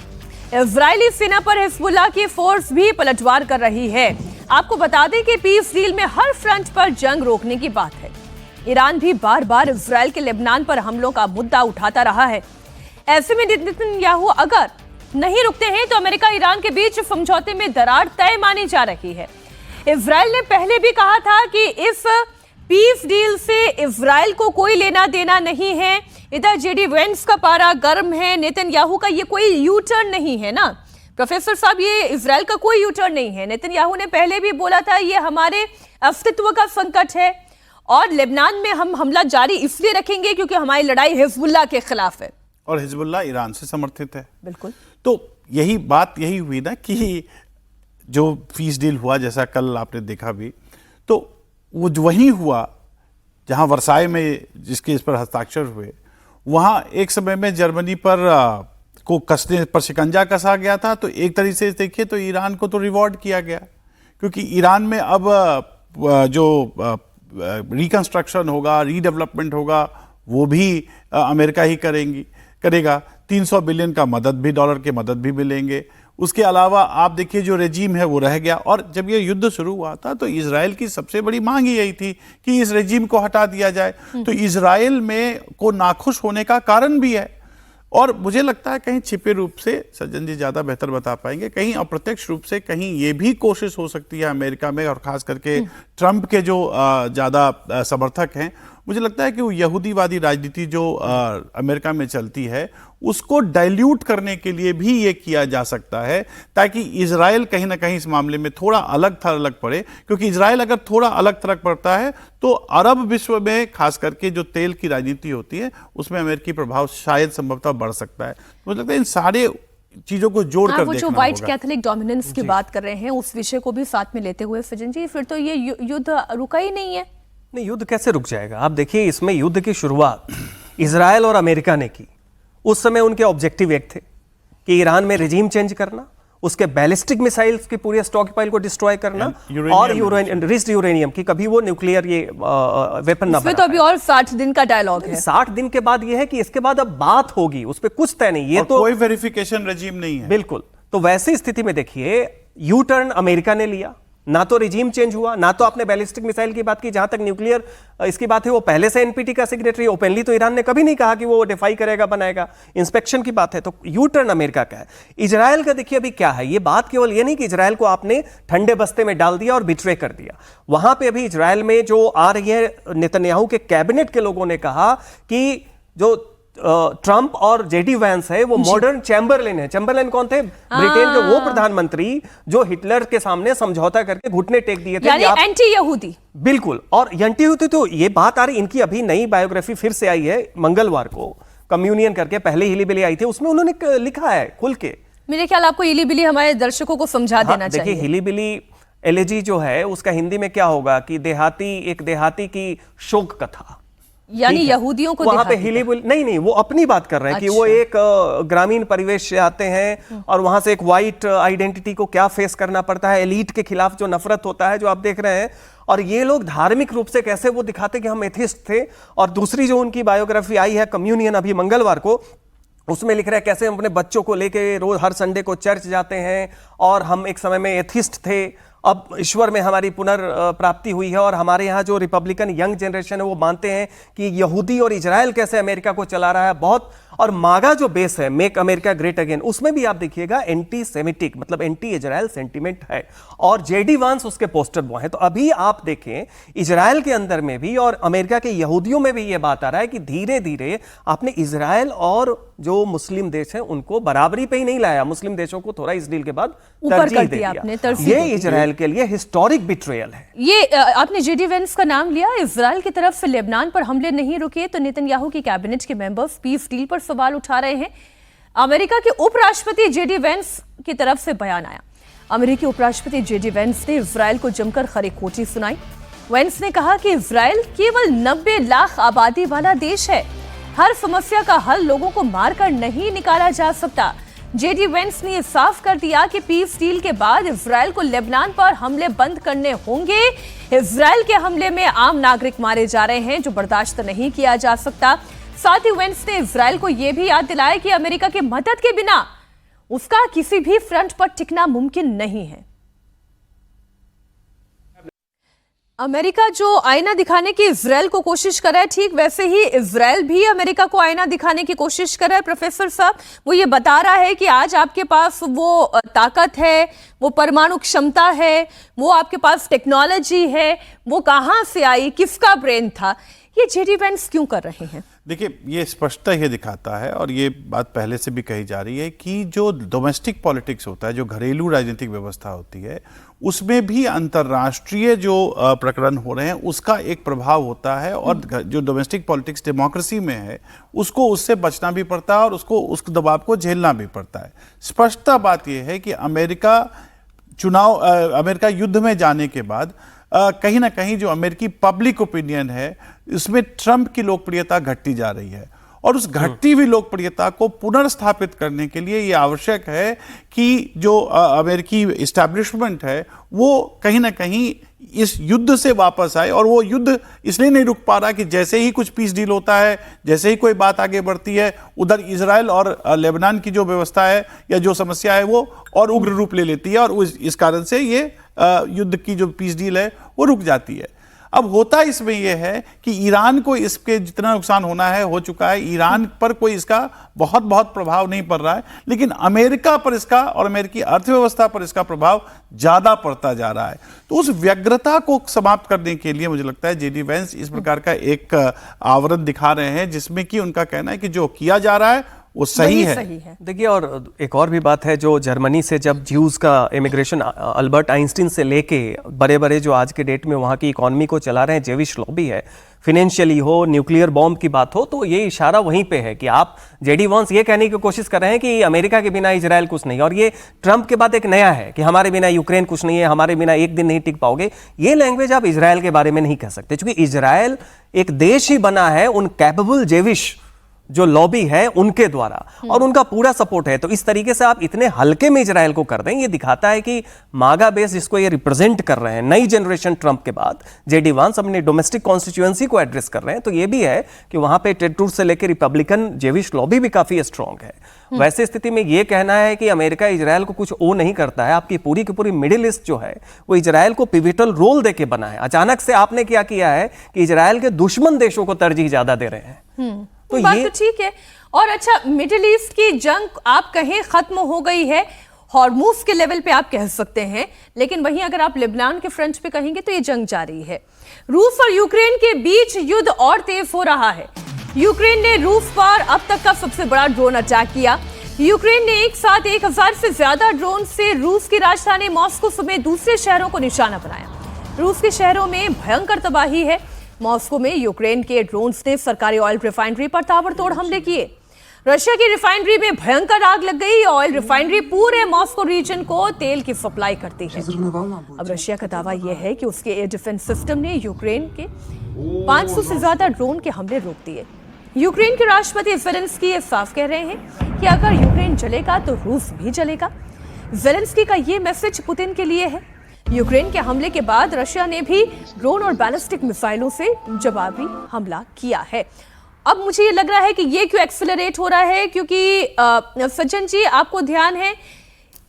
इजरायली सेना पर हिजबुल्लाह की फोर्स भी पलटवार कर रही है। आपको बता दें कि पीस डील में हर फ्रंट पर जंग रोकने की बात है। ईरान भी बार बार इजराइल के लेबनान पर हमलों का मुद्दा उठाता रहा है। ऐसे में नेतन्याहू अगर नहीं रुकते हैं तो अमेरिका ईरान के बीच समझौते में दरार तय मानी जा रही है। इजराइल ने पहले भी कहा था कि इस पीस डील से इजराइल को कोई लेना देना नहीं है। इधर जेडी वेंस का पारा गर्म है। नेतन्याहू का ये कोई यू टर्न नहीं है ना प्रोफेसर साहब, ये इजराइल का कोई यू टर्न नहीं है। नेतन्याहू ने पहले भी बोला था ये हमारे अस्तित्व का संकट है और लेबनान में हम हमला जारी इसलिए रखेंगे क्योंकि हमारी लड़ाई हिजबुल्लाह के खिलाफ है और हिजबुल्लाह ईरान से समर्थित है। बिल्कुल। तो यही बात यही हुई ना कि जो पीस डील हुआ, जैसा कल आपने देखा भी, तो वो वही हुआ जहां वर्साई में जिसके इस पर हस्ताक्षर हुए, वहां एक समय में जर्मनी पर को कसने पर शिकंजा कसा गया था। तो एक तरीके से देखिए तो ईरान को तो रिवॉर्ड किया गया, क्योंकि ईरान में अब जो रिकंस्ट्रक्शन होगा, रीडेवलपमेंट होगा, वो भी अमेरिका ही करेगा। 300 बिलियन का डॉलर के मदद भी मिलेंगे। उसके अलावा आप देखिए जो रेजीम है वो रह गया। और जब ये युद्ध शुरू हुआ था तो इजराइल की सबसे बड़ी मांग यही थी कि इस रेजीम को हटा दिया जाए। तो इजराइल में को नाखुश होने का कारण भी है। और मुझे लगता है कहीं छिपे रूप से, सज्जन जी ज़्यादा बेहतर बता पाएंगे, कहीं अप्रत्यक्ष रूप से कहीं ये भी कोशिश हो सकती है अमेरिका में, और खास करके ट्रंप के जो ज़्यादा समर्थक हैं, मुझे लगता है कि वो यहूदीवादी राजनीति जो अमेरिका में चलती है उसको डाइल्यूट करने के लिए भी ये किया जा सकता है, ताकि इजराइल कहीं ना कहीं इस मामले में थोड़ा अलग थलग पड़े। क्योंकि इजराइल अगर थोड़ा अलग थलग पड़ता है तो अरब विश्व में खास करके जो तेल की राजनीति होती है उसमें अमेरिकी प्रभाव शायद संभवतः बढ़ सकता है। मुझे लगता है इन सारे चीजों को जोड़कर वो जो व्हाइट कैथोलिक डोमिनेंस की बात कर रहे हैं उस विषय को भी साथ में लेते हुए सज्जन जी, फिर तो ये युद्ध रुका ही नहीं है। नहीं, युद्ध कैसे रुक जाएगा? आप देखिए, इसमें युद्ध की शुरुआत इजराइल और अमेरिका ने की। उस समय उनके ऑब्जेक्टिव एक थे कि ईरान में रिजीम चेंज करना, उसके बैलिस्टिक मिसाइल्स की पूरी स्टॉक पाइल को डिस्ट्रॉय करना और रिच्ड यूरेनियम की कभी वो न्यूक्लियर ये वेपन ना इसमें तो अभी और 60 दिन का डायलॉग है। 60 दिन के बाद ये है कि इसके बाद अब बात होगी, उस पर कुछ तय नहीं। ये तो कोई वेरिफिकेशन रेजिम नहीं है। बिल्कुल। तो वैसी स्थिति में देखिए, यू टर्न अमेरिका ने लिया, ना तो रिजीम चेंज हुआ, ना तो आपने बैलिस्टिक मिसाइल की बात की। जहां तक न्यूक्लियर इसकी बात है, वो पहले से एनपीटी का सिग्नेटरी, ओपनली तो ईरान ने कभी नहीं कहा कि वो डिफाई करेगा, बनाएगा। इंस्पेक्शन की बात है, तो यू टर्न अमेरिका का है। इजराइल का देखिए अभी क्या है, ये बात केवल ये नहीं कि इजराइल को आपने ठंडे बस्ते में डाल दिया और बिट्रे कर दिया। वहां पे अभी इजराइल में जो आ रही है, नेतन्याहू के कैबिनेट के लोगों ने कहा कि जो ट्रंप और जेडी वैंस है वो मॉडर्न चैम्बरलेन है। चैम्बरलेन कौन थे? ब्रिटेन के वो प्रधानमंत्री जो हिटलर के सामने समझौता करके घुटने टेक दिए थे, यानी एंटी यहूदी। बिल्कुल। और एंटी यहूदी, तो ये बात आ रही, इनकी अभी नई बायोग्राफी फिर से आई है मंगलवार को, कम्युनियन करके, पहले हिलीबिली आई थी, उसमें उन्होंने लिखा है खुल के। मेरे ख्याल आपको हिलीबिली हमारे दर्शकों को समझा देना चाहिए। देखिए, हिलीबिली एलेजी जो है उसका हिंदी में क्या होगा कि एक देहाती की शोक कथा, यानी यहूदियों को वहां पे हिलीबिली नहीं, वो अपनी बात कर रहे हैं। अच्छा। कि वो एक ग्रामीण परिवेश से आते हैं और वहां से एक वाइट आइडेंटिटी को क्या फेस करना पड़ता है, एलीट के खिलाफ जो नफरत होता है, जो आप देख रहे हैं। और ये लोग धार्मिक रूप से कैसे वो दिखाते कि हम एथिस्ट थे। और दूसरी जो उनकी बायोग्राफी आई है कम्युनियन अभी मंगलवार को, उसमें लिख रहे हैं कैसे हम अपने बच्चों को लेके रोज हर संडे को चर्च जाते हैं और हम एक समय में एथिस्ट थे, अब ईश्वर में हमारी पुनर्प्राप्ति हुई है। और हमारे यहाँ जो रिपब्लिकन यंग जनरेशन है वो मानते हैं कि यहूदी और इजराइल कैसे अमेरिका को चला रहा है बहुत। और मागा जो बेस है, मेक अमेरिका ग्रेट अगेन, उसमें भी आप देखिएगा एंटी सेमिटिक, मतलब एंटी इजराइल सेंटीमेंट है। और जेडी वांस उसके पोस्टर बॉय हैं। तो अभी आप देखें, इजराइल के अंदर में भी और अमेरिका के यहूदियों में भी ये बात आ रहा है कि धीरे धीरे आपने इजराइल और जो मुस्लिम देश हैं उनको बराबरी पे ही नहीं लाया, मुस्लिम देशों को थोड़ा इस डील के बाद तरजीह दे दिया। ये इजराइल के लिए हिस्टोरिक बिट्रेयल है। ये आपने जेडी वेंस का नाम लिया, इजराइल की तरफ से लेबनान पर हमले नहीं रुके तो नेतन्याहू की कैबिनेट के मेंबर्स पीस डील पर सवाल उठा रहे हैं। अमेरिका के उपराष्ट्रपति जेडी वेंस की तरफ से बयान आया। अमेरिकी उपराष्ट्रपति जेडी वेंस ने इजराइल को जमकर खरी खोटी सुनाई। वेंस ने कहा कि इजराइल केवल 90 लाख आबादी वाला देश है, हर समस्या का हल लोगों को मारकर नहीं निकाला जा सकता। जेडी वेंस ने साफ कर दिया कि पीस डील के बाद इजराइल को लेबनान पर हमले बंद करने होंगे। इजराइल के हमले में आम नागरिक मारे जा रहे हैं जो बर्दाश्त नहीं किया जा सकता। साथ ही वेंस ने इजराइल को यह भी याद दिलाया कि अमेरिका की मदद के बिना उसका किसी भी फ्रंट पर टिकना मुमकिन नहीं है। अमेरिका जो आईना दिखाने की इजराइल को कोशिश कर रहा है, ठीक वैसे ही इजराइल भी अमेरिका को आईना दिखाने की कोशिश कर रहा है। प्रोफेसर साहब, वो ये बता रहा है कि आज आपके पास वो ताकत है, वो परमाणु क्षमता है, वो आपके पास टेक्नोलॉजी है, वो कहां से आई, किसका ब्रेन था, ये जेडी वेंस क्यों कर रहे हैं? देखिए, ये स्पष्टता ये दिखाता है और ये बात पहले से भी कही जा रही है कि जो डोमेस्टिक पॉलिटिक्स होता है, जो घरेलू राजनीतिक व्यवस्था होती है, उसमें भी अंतर्राष्ट्रीय जो प्रकरण हो रहे हैं उसका एक प्रभाव होता है। और जो डोमेस्टिक पॉलिटिक्स डेमोक्रेसी में है उसको उससे बचना भी पड़ता है और उसको उस दबाव को झेलना भी पड़ता है। स्पष्टता बात यह है कि अमेरिका युद्ध में जाने के बाद कहीं ना कहीं जो अमेरिकी पब्लिक ओपिनियन है उसमें ट्रंप की लोकप्रियता घटती जा रही है। और उस घटती हुई लोकप्रियता को पुनर्स्थापित करने के लिए ये आवश्यक है कि जो अमेरिकी इस्टेब्लिशमेंट है वो कहीं ना कहीं इस युद्ध से वापस आए। और वो युद्ध इसलिए नहीं रुक पा रहा कि जैसे ही कुछ पीस डील होता है, जैसे ही कोई बात आगे बढ़ती है, उधर इजराइल और लेबनान की जो व्यवस्था है या जो समस्या है वो और उग्र रूप ले लेती है और इस कारण से ये युद्ध की जो पीस डील है वो रुक जाती है। अब होता इसमें यह है कि ईरान को इसके जितना नुकसान होना है हो चुका है, ईरान पर कोई इसका बहुत प्रभाव नहीं पड़ रहा है, लेकिन अमेरिका पर इसका और अमेरिकी अर्थव्यवस्था पर इसका प्रभाव ज्यादा पड़ता जा रहा है। तो उस व्यग्रता को समाप्त करने के लिए मुझे लगता है जेडी वेंस इस प्रकार का एक आवरण दिखा रहे हैं जिसमें कि उनका कहना है कि जो किया जा रहा है वो सही वही है। सही है। देखिए, और एक और भी बात है, जो जर्मनी से जब ज्यूज का इमिग्रेशन अल्बर्ट आइंस्टीन से लेके बड़े बड़े जो आज के डेट में वहाँ की इकोनॉमी को चला रहे हैं, जेविश लॉबी है, फिनेंशियली हो, न्यूक्लियर बॉम्ब की बात हो, तो ये इशारा वहीं पे है कि आप जेडी वॉन्स ये कहने की कोशिश कर रहे हैं कि अमेरिका के बिना इजराइल कुछ नहीं, और ये ट्रंप के बाद एक नया है कि हमारे बिना यूक्रेन कुछ नहीं है, हमारे बिना एक दिन नहीं टिक पाओगे। ये लैंग्वेज आप इजराइल के बारे में नहीं कह सकते, क्योंकि इजराइल एक देश ही बना है उन कैपेबल जेविश जो लॉबी है उनके द्वारा, और उनका पूरा सपोर्ट है। तो इस तरीके से आप इतने हल्के में इजराइल को कर दें, ये दिखाता है कि मागा बेस जिसको ये रिप्रेजेंट कर रहे हैं, नई जनरेशन ट्रंप के बाद जेडी वांस अपनी डोमेस्टिक कॉन्स्टिट्यूएंसी को एड्रेस कर रहे हैं, तो ये भी है कि वहां पे टेड क्रूज से लेकर रिपब्लिकन जेविश लॉबी भी काफी स्ट्रांग है। वैसे स्थिति में ये कहना है कि अमेरिका इजराइल को कुछ ओ नहीं करता है, आपकी पूरी की पूरी मिडिल ईस्ट जो है वो इजराइल को पिविटल रोल देके बना है। अचानक से आपने क्या किया है कि इजराइल के दुश्मन देशों को तरजीह ज्यादा दे रहे हैं। तो बात तो ठीक है। और अच्छा, मिडिल ईस्ट की जंग आप कहें खत्म हो गई है, हॉर्मूज के लेवल पे आप कह सकते हैं, लेकिन वहीं अगर आप लेबनान के फ्रंट पे कहेंगे तो ये जंग जारी है। रूस और यूक्रेन के बीच युद्ध और तेज हो रहा है। यूक्रेन ने रूस पर अब तक का सबसे बड़ा ड्रोन अटैक किया। यूक्रेन ने एक साथ 1000 से ज्यादा ड्रोन से रूस की राजधानी मॉस्को समेत दूसरे शहरों को निशाना बनाया। रूस के शहरों में भयंकर तबाही है। मॉस्को में यूक्रेन के ड्रोन्स ने सरकारी ऑयल रिफाइनरी पर ताबड़तोड़ हमले किए। रशिया की रिफाइनरी में भयंकर आग लग गई। ऑयल रिफाइनरी पूरे मॉस्को रीजन को तेल की सप्लाई करती है। अब रशिया का दावा यह है कि उसके एयर डिफेंस सिस्टम ने यूक्रेन के 500 से ज्यादा ड्रोन के हमले रोक दिए। यूक्रेन के राष्ट्रपति ज़ेलेंस्की ये साफ कह रहे हैं कि अगर यूक्रेन जलेगा तो रूस भी जलेगा। ज़ेलेंस्की का ये मैसेज पुतिन के लिए है। यूक्रेन के हमले के बाद रशिया ने भी ड्रोन और बैलिस्टिक मिसाइलों से जवाबी हमला किया है। अब मुझे ये लग रहा है कि ये क्यों एक्सेलरेट हो रहा है, क्योंकि सज्जन जी आपको ध्यान है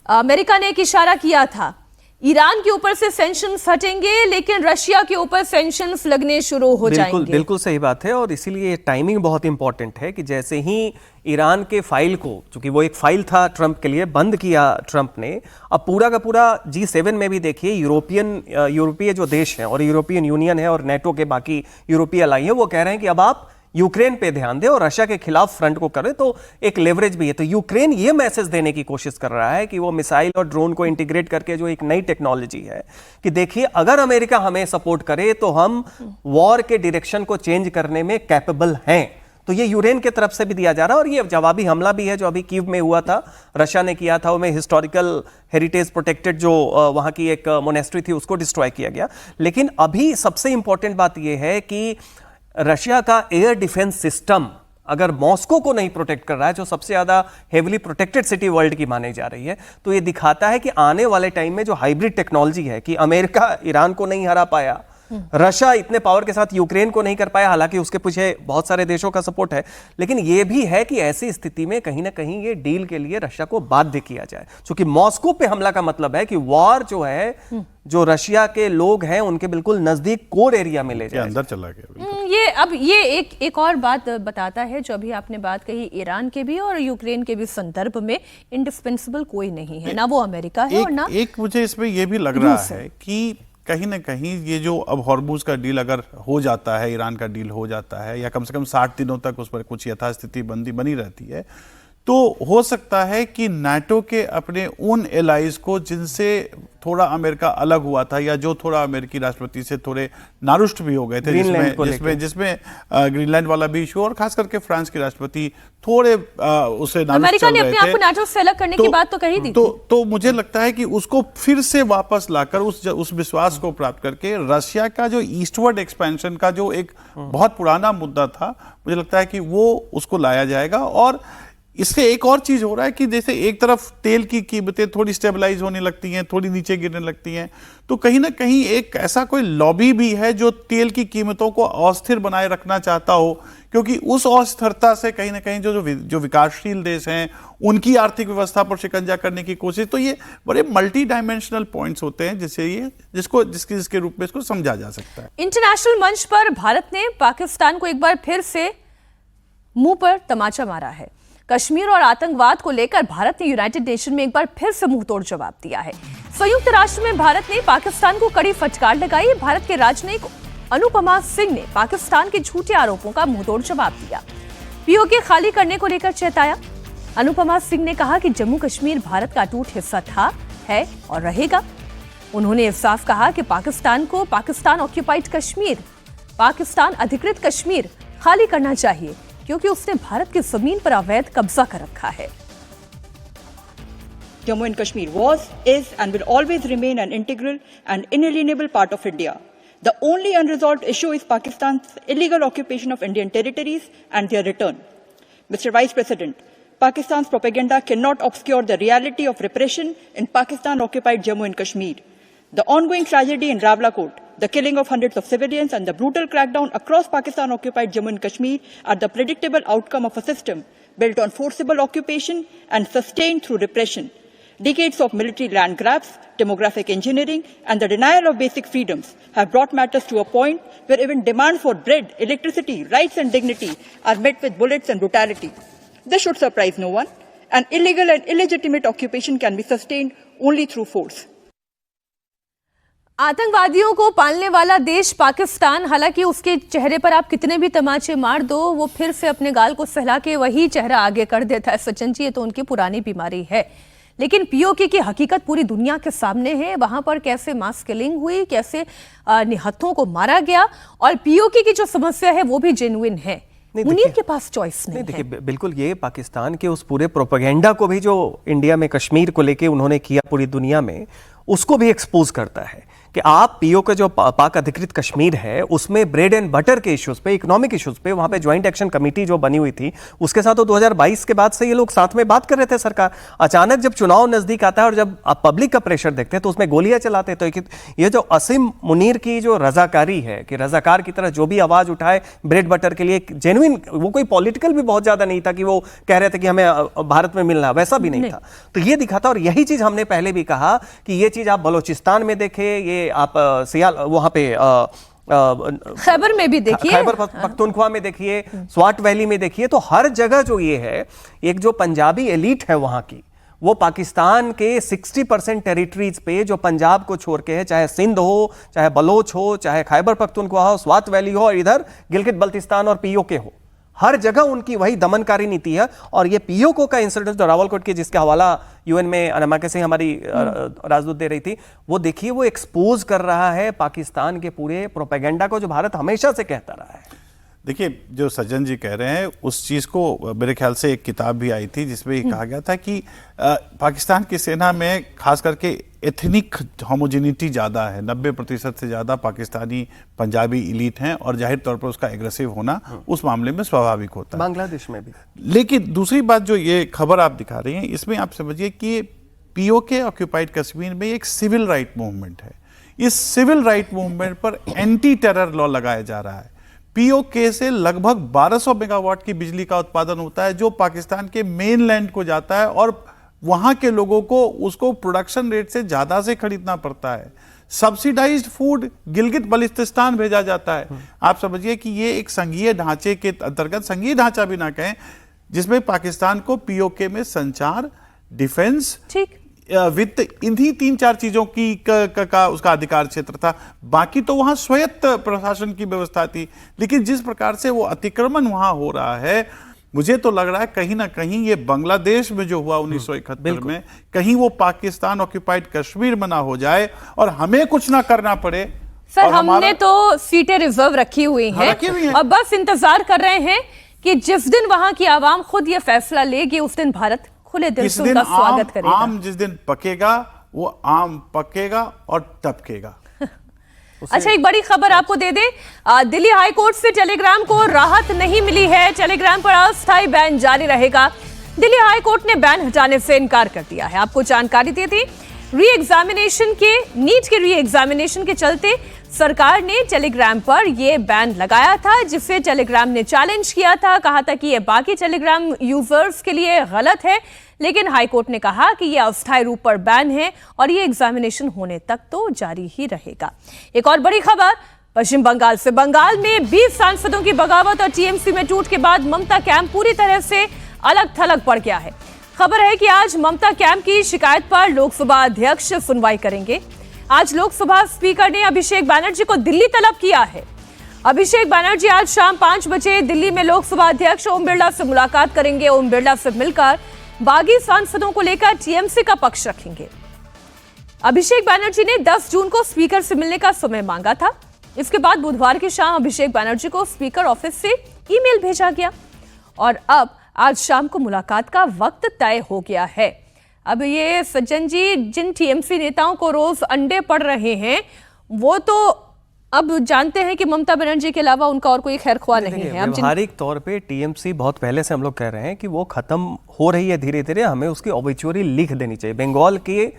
अमेरिका ने एक इशारा किया था, ईरान के ऊपर से सैंक्शंस हटेंगे लेकिन रशिया के ऊपर सैंक्शंस लगने शुरू हो जाएंगे। बिल्कुल सही बात है, और इसीलिए टाइमिंग बहुत इंपॉर्टेंट है कि जैसे ही ईरान के फाइल को, चूंकि वो एक फाइल था ट्रंप के लिए, बंद किया ट्रंप ने, अब पूरा का पूरा G7 में भी देखिए यूरोपीय जो देश हैं और यूरोपियन यूनियन है और नेटो के बाकी यूरोपीय अलाई है, वो कह रहे हैं कि अब आप यूक्रेन पे ध्यान दें और रशिया के खिलाफ फ्रंट को करें, तो एक लेवरेज भी है। तो यूक्रेन ये मैसेज देने की कोशिश कर रहा है कि वो मिसाइल और ड्रोन को इंटीग्रेट करके जो एक नई टेक्नोलॉजी है कि देखिए अगर अमेरिका हमें सपोर्ट करे तो हम वॉर के डायरेक्शन को चेंज करने में कैपेबल हैं। तो ये यूक्रेन की तरफ से भी दिया जा रहा है, और ये जवाबी हमला भी है जो अभी कीव में हुआ था, रशिया ने किया था। उसमें हिस्टोरिकल हेरिटेज प्रोटेक्टेड जो वहां की एक मोनेस्ट्री थी उसको डिस्ट्रॉय किया गया। लेकिन अभी सबसे इंपॉर्टेंट बात यह है कि रशिया का एयर डिफेंस सिस्टम अगर मॉस्को को नहीं प्रोटेक्ट कर रहा है, जो सबसे ज्यादा हेवीली प्रोटेक्टेड सिटी वर्ल्ड की मानी जा रही है, तो ये दिखाता है कि आने वाले टाइम में जो हाइब्रिड टेक्नोलॉजी है कि अमेरिका ईरान को नहीं हरा पाया, रशिया इतने पावर के साथ यूक्रेन को नहीं कर पाया, हालांकि उसके पीछे बहुत सारे देशों का सपोर्ट है, लेकिन यह भी है कि ऐसी स्थिति में कहीं ना कहीं ये डील के लिए रशिया को बाध्य किया जाए, क्योंकि मॉस्को पे हमला का मतलब है कि वॉर जो है जो रशिया के लोग हैं उनके बिल्कुल नजदीक कोर एरिया में ले जाए, अंदर चला गया। ये एक और बात बताता है जो अभी आपने बात कही, ईरान के भी और यूक्रेन के भी संदर्भ में इंडिस्पेंसिबल कोई नहीं है, ना वो अमेरिका है और ना एक मुझे इसमें यह भी लग रहा है कि कहीं ना कहीं ये जो अब हॉर्मुज का डील अगर हो जाता है, ईरान का डील हो जाता है, या कम से कम 60 दिनों तक उस पर कुछ यथास्थिति बंदी बनी रहती है, तो हो सकता है कि नाटो के अपने उन एलाइज को जिनसे थोड़ा अमेरिका अलग हुआ था या जो थोड़ा अमेरिकी राष्ट्रपति से थोड़े नारुष्ट भी हो गए थे, जिसमें ग्रीनलैंड वाला भी इशू और खास करके फ्रांस के राष्ट्रपति थोड़े उसे अमेरिका ने अपने आप को नाटो से अलग करने की बात तो कही थी। तो मुझे लगता है कि उसको फिर से वापस लाकर उस विश्वास को प्राप्त करके रशिया का जो ईस्टवर्ड एक्सपेंशन का जो एक बहुत पुराना मुद्दा था, मुझे लगता है कि वो उसको लाया जाएगा। और इससे एक और चीज हो रहा है कि जैसे एक तरफ तेल की कीमतें थोड़ी स्टेबलाइज होने लगती हैं, थोड़ी नीचे गिरने लगती हैं, तो कहीं ना कहीं एक ऐसा कोई लॉबी भी है जो तेल की कीमतों को अस्थिर बनाए रखना चाहता हो, क्योंकि उस अस्थिरता से कहीं ना कहीं जो विकासशील देश हैं उनकी आर्थिक व्यवस्था पर शिकंजा करने की कोशिश। तो ये बड़े मल्टी डायमेंशनल पॉइंट्स होते हैं जिसके रूप में इसको समझा जा सकता है। इंटरनेशनल मंच पर भारत ने पाकिस्तान को एक बार फिर से मुंह पर तमाचा मारा है। कश्मीर और आतंकवाद को लेकर भारत ने यूनाइटेड नेशन में एक बार फिर से मुंहतोड़ जवाब दिया है। संयुक्त राष्ट्र में भारत ने पाकिस्तान को कड़ी फटकार लगाई। भारत के राजनयिक अनुपमा सिंह ने पाकिस्तान के झूठे आरोपों का मुंहतोड़ जवाब दिया। पीओके खाली करने को लेकर चेताया। अनुपमा सिंह ने कहा कि जम्मू कश्मीर भारत का अटूट हिस्सा था, है और रहेगा। उन्होंने साफ कहा कि पाकिस्तान को पाकिस्तान ऑक्यूपाइड कश्मीर, पाकिस्तान अधिकृत कश्मीर खाली करना चाहिए, क्योंकि उसने भारत की जमीन पर अवैध कब्जा कर रखा है। Jammu and Kashmir was, is and will always remain an integral and inalienable part of India. The only unresolved issue is Pakistan's illegal occupation of Indian territories and their return. Mr. Vice President, Pakistan's propaganda cannot obscure the reality of repression in Pakistan-occupied Jammu and Kashmir. The ongoing tragedy in Rawalakot, the killing of hundreds of civilians and the brutal crackdown across Pakistan-occupied Jammu and Kashmir are the predictable outcome of a system built on forcible occupation and sustained through repression. Decades of military land grabs, demographic engineering, and the denial of basic freedoms have brought matters to a point where even demand for bread, electricity, rights and dignity are met with bullets and brutality. This should surprise no one. An illegal and illegitimate occupation can be sustained only through force. आतंकवादियों को पालने वाला देश पाकिस्तान, हालांकि उसके चेहरे पर आप कितने भी तमाचे मार दो, वो फिर से अपने गाल को सहला के वही चेहरा आगे कर देता है। सचिन जी, ये तो उनकी पुरानी बीमारी है। लेकिन पीओके की हकीकत पूरी दुनिया के सामने है। वहां पर कैसे मास किलिंग हुई, कैसे निहत्थों को मारा गया, और पीओके की जो समस्या है वो भी जेन्युइन है। मुनीर के पास चॉइस नहीं है। देखिए, बिल्कुल ये पाकिस्तान के उस पूरे प्रोपेगेंडा को भी जो इंडिया में कश्मीर को लेके उन्होंने किया पूरी दुनिया में, उसको भी एक्सपोज करता है कि आप पीओके जो पाक अधिकृत कश्मीर है उसमें ब्रेड एंड बटर के इश्यूज पे, इकोनॉमिक इश्यूज पे वहां पे ज्वाइंट एक्शन कमेटी जो बनी हुई थी उसके साथ तो 2022 के बाद से ये लोग साथ में बात कर रहे थे। सरकार अचानक जब चुनाव नजदीक आता है और जब आप पब्लिक का प्रेशर देखते हैं तो उसमें गोलियां चलाते हैं। तो ये जो असीम मुनीर की जो रजाकारी है कि रजाकार की तरह जो भी आवाज उठाए ब्रेड बटर के लिए, जेन्युइन, वो कोई पॉलिटिकल भी बहुत ज्यादा नहीं था कि वो कह रहे थे कि हमें भारत में मिलना, वैसा भी नहीं था। तो ये दिखाता, और यही चीज हमने पहले भी कहा कि ये चीज आप बलोचिस्तान में देखे, ये आप सियाल वहां पे खैबर में भी देखिए, खैबर पख्तूनख्वा में देखिए, स्वाट वैली में देखिए, तो हर जगह जो ये है, एक जो पंजाबी एलीट है वहां की, वो पाकिस्तान के 60% टेरिटरीज पे जो पंजाब को छोड़ के है, चाहे सिंध हो, चाहे बलोच हो, चाहे खैबर पख्तूनख्वा हो, स्वात वैली हो, और इधर गिलगित बल्तिस्तान और पीओके हो, हर जगह उनकी वही दमनकारी नीति है। और ये पीओके का इंसिडेंट जो रावलकोट की, जिसका हवाला यूएन में अनामिका सिंह हमारी राजदूत दे रही थी, वो देखिए वो एक्सपोज कर रहा है पाकिस्तान के पूरे प्रोपेगेंडा को जो भारत हमेशा से कहता रहा है। देखिए, जो सज्जन जी कह रहे हैं उस चीज़ को, मेरे ख्याल से एक किताब भी आई थी जिसमें ये कहा गया था कि पाकिस्तान की सेना में खास करके एथनिक होमोजेनिटी ज़्यादा है, 90% से ज़्यादा पाकिस्तानी पंजाबी इलीट हैं, और जाहिर तौर पर उसका एग्रेसिव होना उस मामले में स्वाभाविक होता है। बांग्लादेश में भी। लेकिन दूसरी बात जो ये खबर आप दिखा रही हैं, इसमें आप समझिए कि पीओके ऑक्यूपाइड कश्मीर में एक सिविल राइट मूवमेंट है। इस सिविल राइट मूवमेंट पर एंटी टेरर लॉ लगाया जा रहा है। पीओके से लगभग 1200 मेगावाट की बिजली का उत्पादन होता है जो पाकिस्तान के मेनलैंड को जाता है, और वहां के लोगों को उसको प्रोडक्शन रेट से ज्यादा से खरीदना पड़ता है। सब्सिडाइज्ड फूड गिलगित बल्तिस्तान भेजा जाता है। आप समझिए कि ये एक संघीय ढांचे के अंतर्गत, संघीय ढांचा भी ना कहें, जिसमें पाकिस्तान को पीओके में संचार, डिफेंस, ठीक, वित्त, इन्हीं 3-4 चीजों की का उसका अधिकार क्षेत्र था। बाकी तो वहां स्वायत्त प्रशासन की व्यवस्था थी। लेकिन जिस प्रकार से वो अतिक्रमण वहां हो रहा है, मुझे तो लग रहा है कहीं ना कहीं ये बांग्लादेश में जो हुआ 1971 में, कहीं वो पाकिस्तान ऑक्यूपाइड कश्मीर में ना हो जाए और हमें कुछ ना करना पड़े। सर, हमने तो सीटें रिजर्व रखी हुई हैं और बस इंतजार कर रहे हैं कि जिस दिन वहां की आवाम खुद ये फैसला लेगी उस दिन भारत खुले दिल से उनका स्वागत करेगा। आम जिस दिन पकेगा वो आम पकेगा और टपकेगा। अच्छा, एक बड़ी खबर आपको दे दें, दिल्ली हाई कोर्ट से टेलीग्राम को राहत नहीं मिली है। टेलीग्राम पर अस्थायी बैन जारी रहेगा। दिल्ली हाई कोर्ट ने बैन हटाने से इनकार कर दिया है। आपको जानकारी दे दी, नीट के री एग्जामिनेशन के चलते सरकार ने टेलीग्राम पर यह बैन लगाया था, जिसे टेलीग्राम ने चैलेंज किया था। कहा था कि यह बाकी टेलीग्राम यूजर्स के लिए गलत है, लेकिन हाईकोर्ट ने कहा कि यह अस्थायी रूप पर बैन है और यह एग्जामिनेशन होने तक तो जारी ही रहेगा। एक और बड़ी खबर पश्चिम बंगाल से। बंगाल में 20 सांसदों की बगावत और टीएमसी में टूट के बाद ममता कैंप पूरी तरह से अलग थलग पड़ गया है। खबर है कि आज ममता कैंप की शिकायत पर लोकसभा अध्यक्ष सुनवाई करेंगे। आज लोकसभा स्पीकर ने अभिषेक बैनर्जी को दिल्ली तलब किया है। अभिषेक बैनर्जी आज शाम 5 बजे दिल्ली में लोकसभा अध्यक्ष ओम बिरला से मुलाकात करेंगे। ओम बिरला से मिलकर बागी सांसदों को लेकर टीएमसी का पक्ष रखेंगे। अभिषेक बैनर्जी ने 10 जून को स्पीकर से मिलने का समय मांगा था। इसके बाद बुधवार की शाम अभिषेक बैनर्जी को स्पीकर ऑफिस से ईमेल भेजा गया और अब आज शाम को मुलाकात का वक्त तय हो गया है। अब ये सज्जन जी, जिन टीएमसी नेताओं को रोज अंडे पड़ रहे हैं वो तो अब जानते हैं कि ममता बनर्जी के अलावा उनका और कोई खैर ख्वाह नहीं है। अब व्यावहारिक तौर पे टीएमसी बहुत पहले से हम लोग कह रहे हैं कि वो खत्म हो रही है धीरे धीरे, हमें उसकी ऑबिचुअरी लिख देनी चाहिए बंगाल के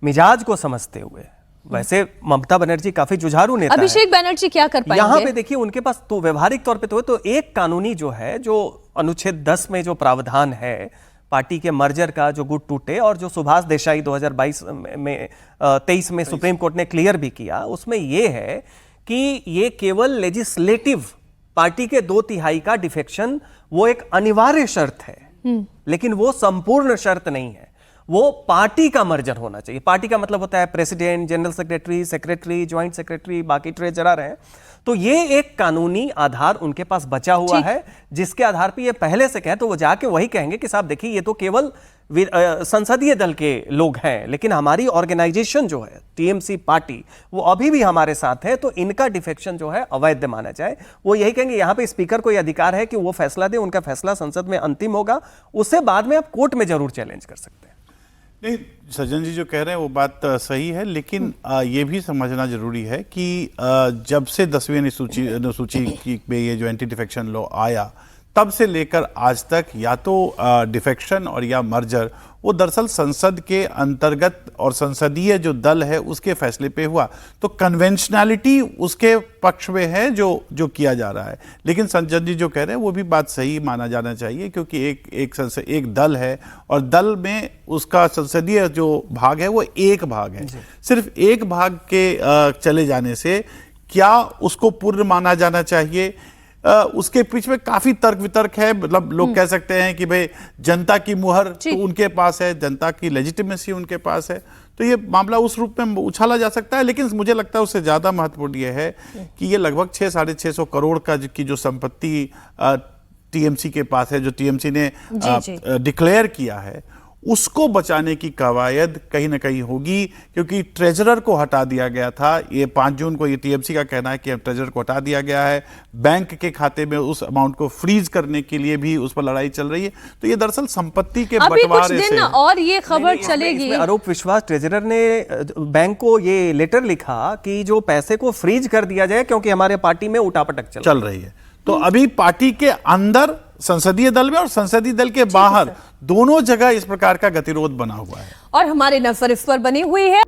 मिजाज को समझते हुए। वैसे ममता बनर्जी काफी जुझारू नेता अभिषेक बैनर्जी क्या कर पाएंगे? यहाँ पे देखिए उनके पास तो व्यवहारिक तौर पे तो एक कानूनी जो है, जो अनुच्छेद 10 में जो प्रावधान है पार्टी के मर्जर का, जो गुट टूटे और जो सुभाष देसाई 2023 में सुप्रीम कोर्ट ने क्लियर भी किया, उसमें यह है कि ये केवल लेजिस्लेटिव पार्टी के 2/3 का डिफेक्शन वो एक अनिवार्य शर्त है, लेकिन वो संपूर्ण शर्त नहीं है। वो पार्टी का मर्जर होना चाहिए। पार्टी का मतलब होता है president, general secretary, secretary, joint secretary, बाकी ट्रेजरर हैं। तो ये एक कानूनी आधार उनके पास बचा हुआ है, जिसके आधार पे ये पहले से कहे तो वो जाके वही कहेंगे कि साहब देखिए ये तो केवल संसदीय दल के लोग हैं, लेकिन हमारी ऑर्गेनाइजेशन जो है टीएमसी पार्टी वो अभी भी हमारे साथ है, तो इनका डिफेक्शन जो है अवैध माना जाए। वो यही कहेंगे। यहाँ पे स्पीकर को यह अधिकार है कि वो फैसला दे, उनका फैसला संसद में अंतिम होगा, उससे बाद में आप कोर्ट में जरूर चैलेंज कर सकते हैं। नहीं, सज्जन जी जो कह रहे हैं वो बात सही है, लेकिन ये भी समझना जरूरी है कि जब से 10वीं अनुसूची में ये जो एंटी डिफेक्शन लॉ आया तब से लेकर आज तक या तो डिफेक्शन और या मर्जर वो दरअसल संसद के अंतर्गत और संसदीय जो दल है उसके फैसले पे हुआ। तो कन्वेंशनैलिटी उसके पक्ष में है जो किया जा रहा है। लेकिन संजय जी जो कह रहे हैं वो भी बात सही माना जाना चाहिए, क्योंकि एक दल है और दल में उसका संसदीय जो भाग है वो एक भाग है। सिर्फ एक भाग के चले जाने से क्या उसको पूर्ण माना जाना चाहिए? उसके पीछे में काफी तर्क वितर्क है। मतलब लोग कह सकते हैं कि भाई जनता की मुहर तो उनके पास है, जनता की लेजिटिमेसी उनके पास है, तो ये मामला उस रूप में उछाला जा सकता है। लेकिन मुझे लगता है उससे ज्यादा महत्वपूर्ण ये है कि ये लगभग 600-650 करोड़ की जो संपत्ति टीएमसी के पास है, जो टीएमसी ने डिक्लेयर किया है, उसको बचाने की कवायद कहीं ना कहीं होगी, क्योंकि ट्रेजरर को हटा दिया गया था। ये 5 जून को ये टीएमसी का कहना है कि अब ट्रेजरर को हटा दिया गया है। बैंक के खाते में उस अमाउंट को फ्रीज करने के लिए भी उस पर लड़ाई चल रही है। तो ये दरअसल संपत्ति के बंटवारे से और ये खबर चलेगी। आरोप विश्वास ट्रेजरर ने बैंक को ये लेटर लिखा कि जो पैसे को फ्रीज कर दिया जाए, क्योंकि हमारे पार्टी में उठापटक चल रही है। तो अभी पार्टी के अंदर संसदीय दल में और संसदीय दल के बाहर दोनों जगह इस प्रकार का गतिरोध बना हुआ है और हमारी नजर इस पर बनी हुई है।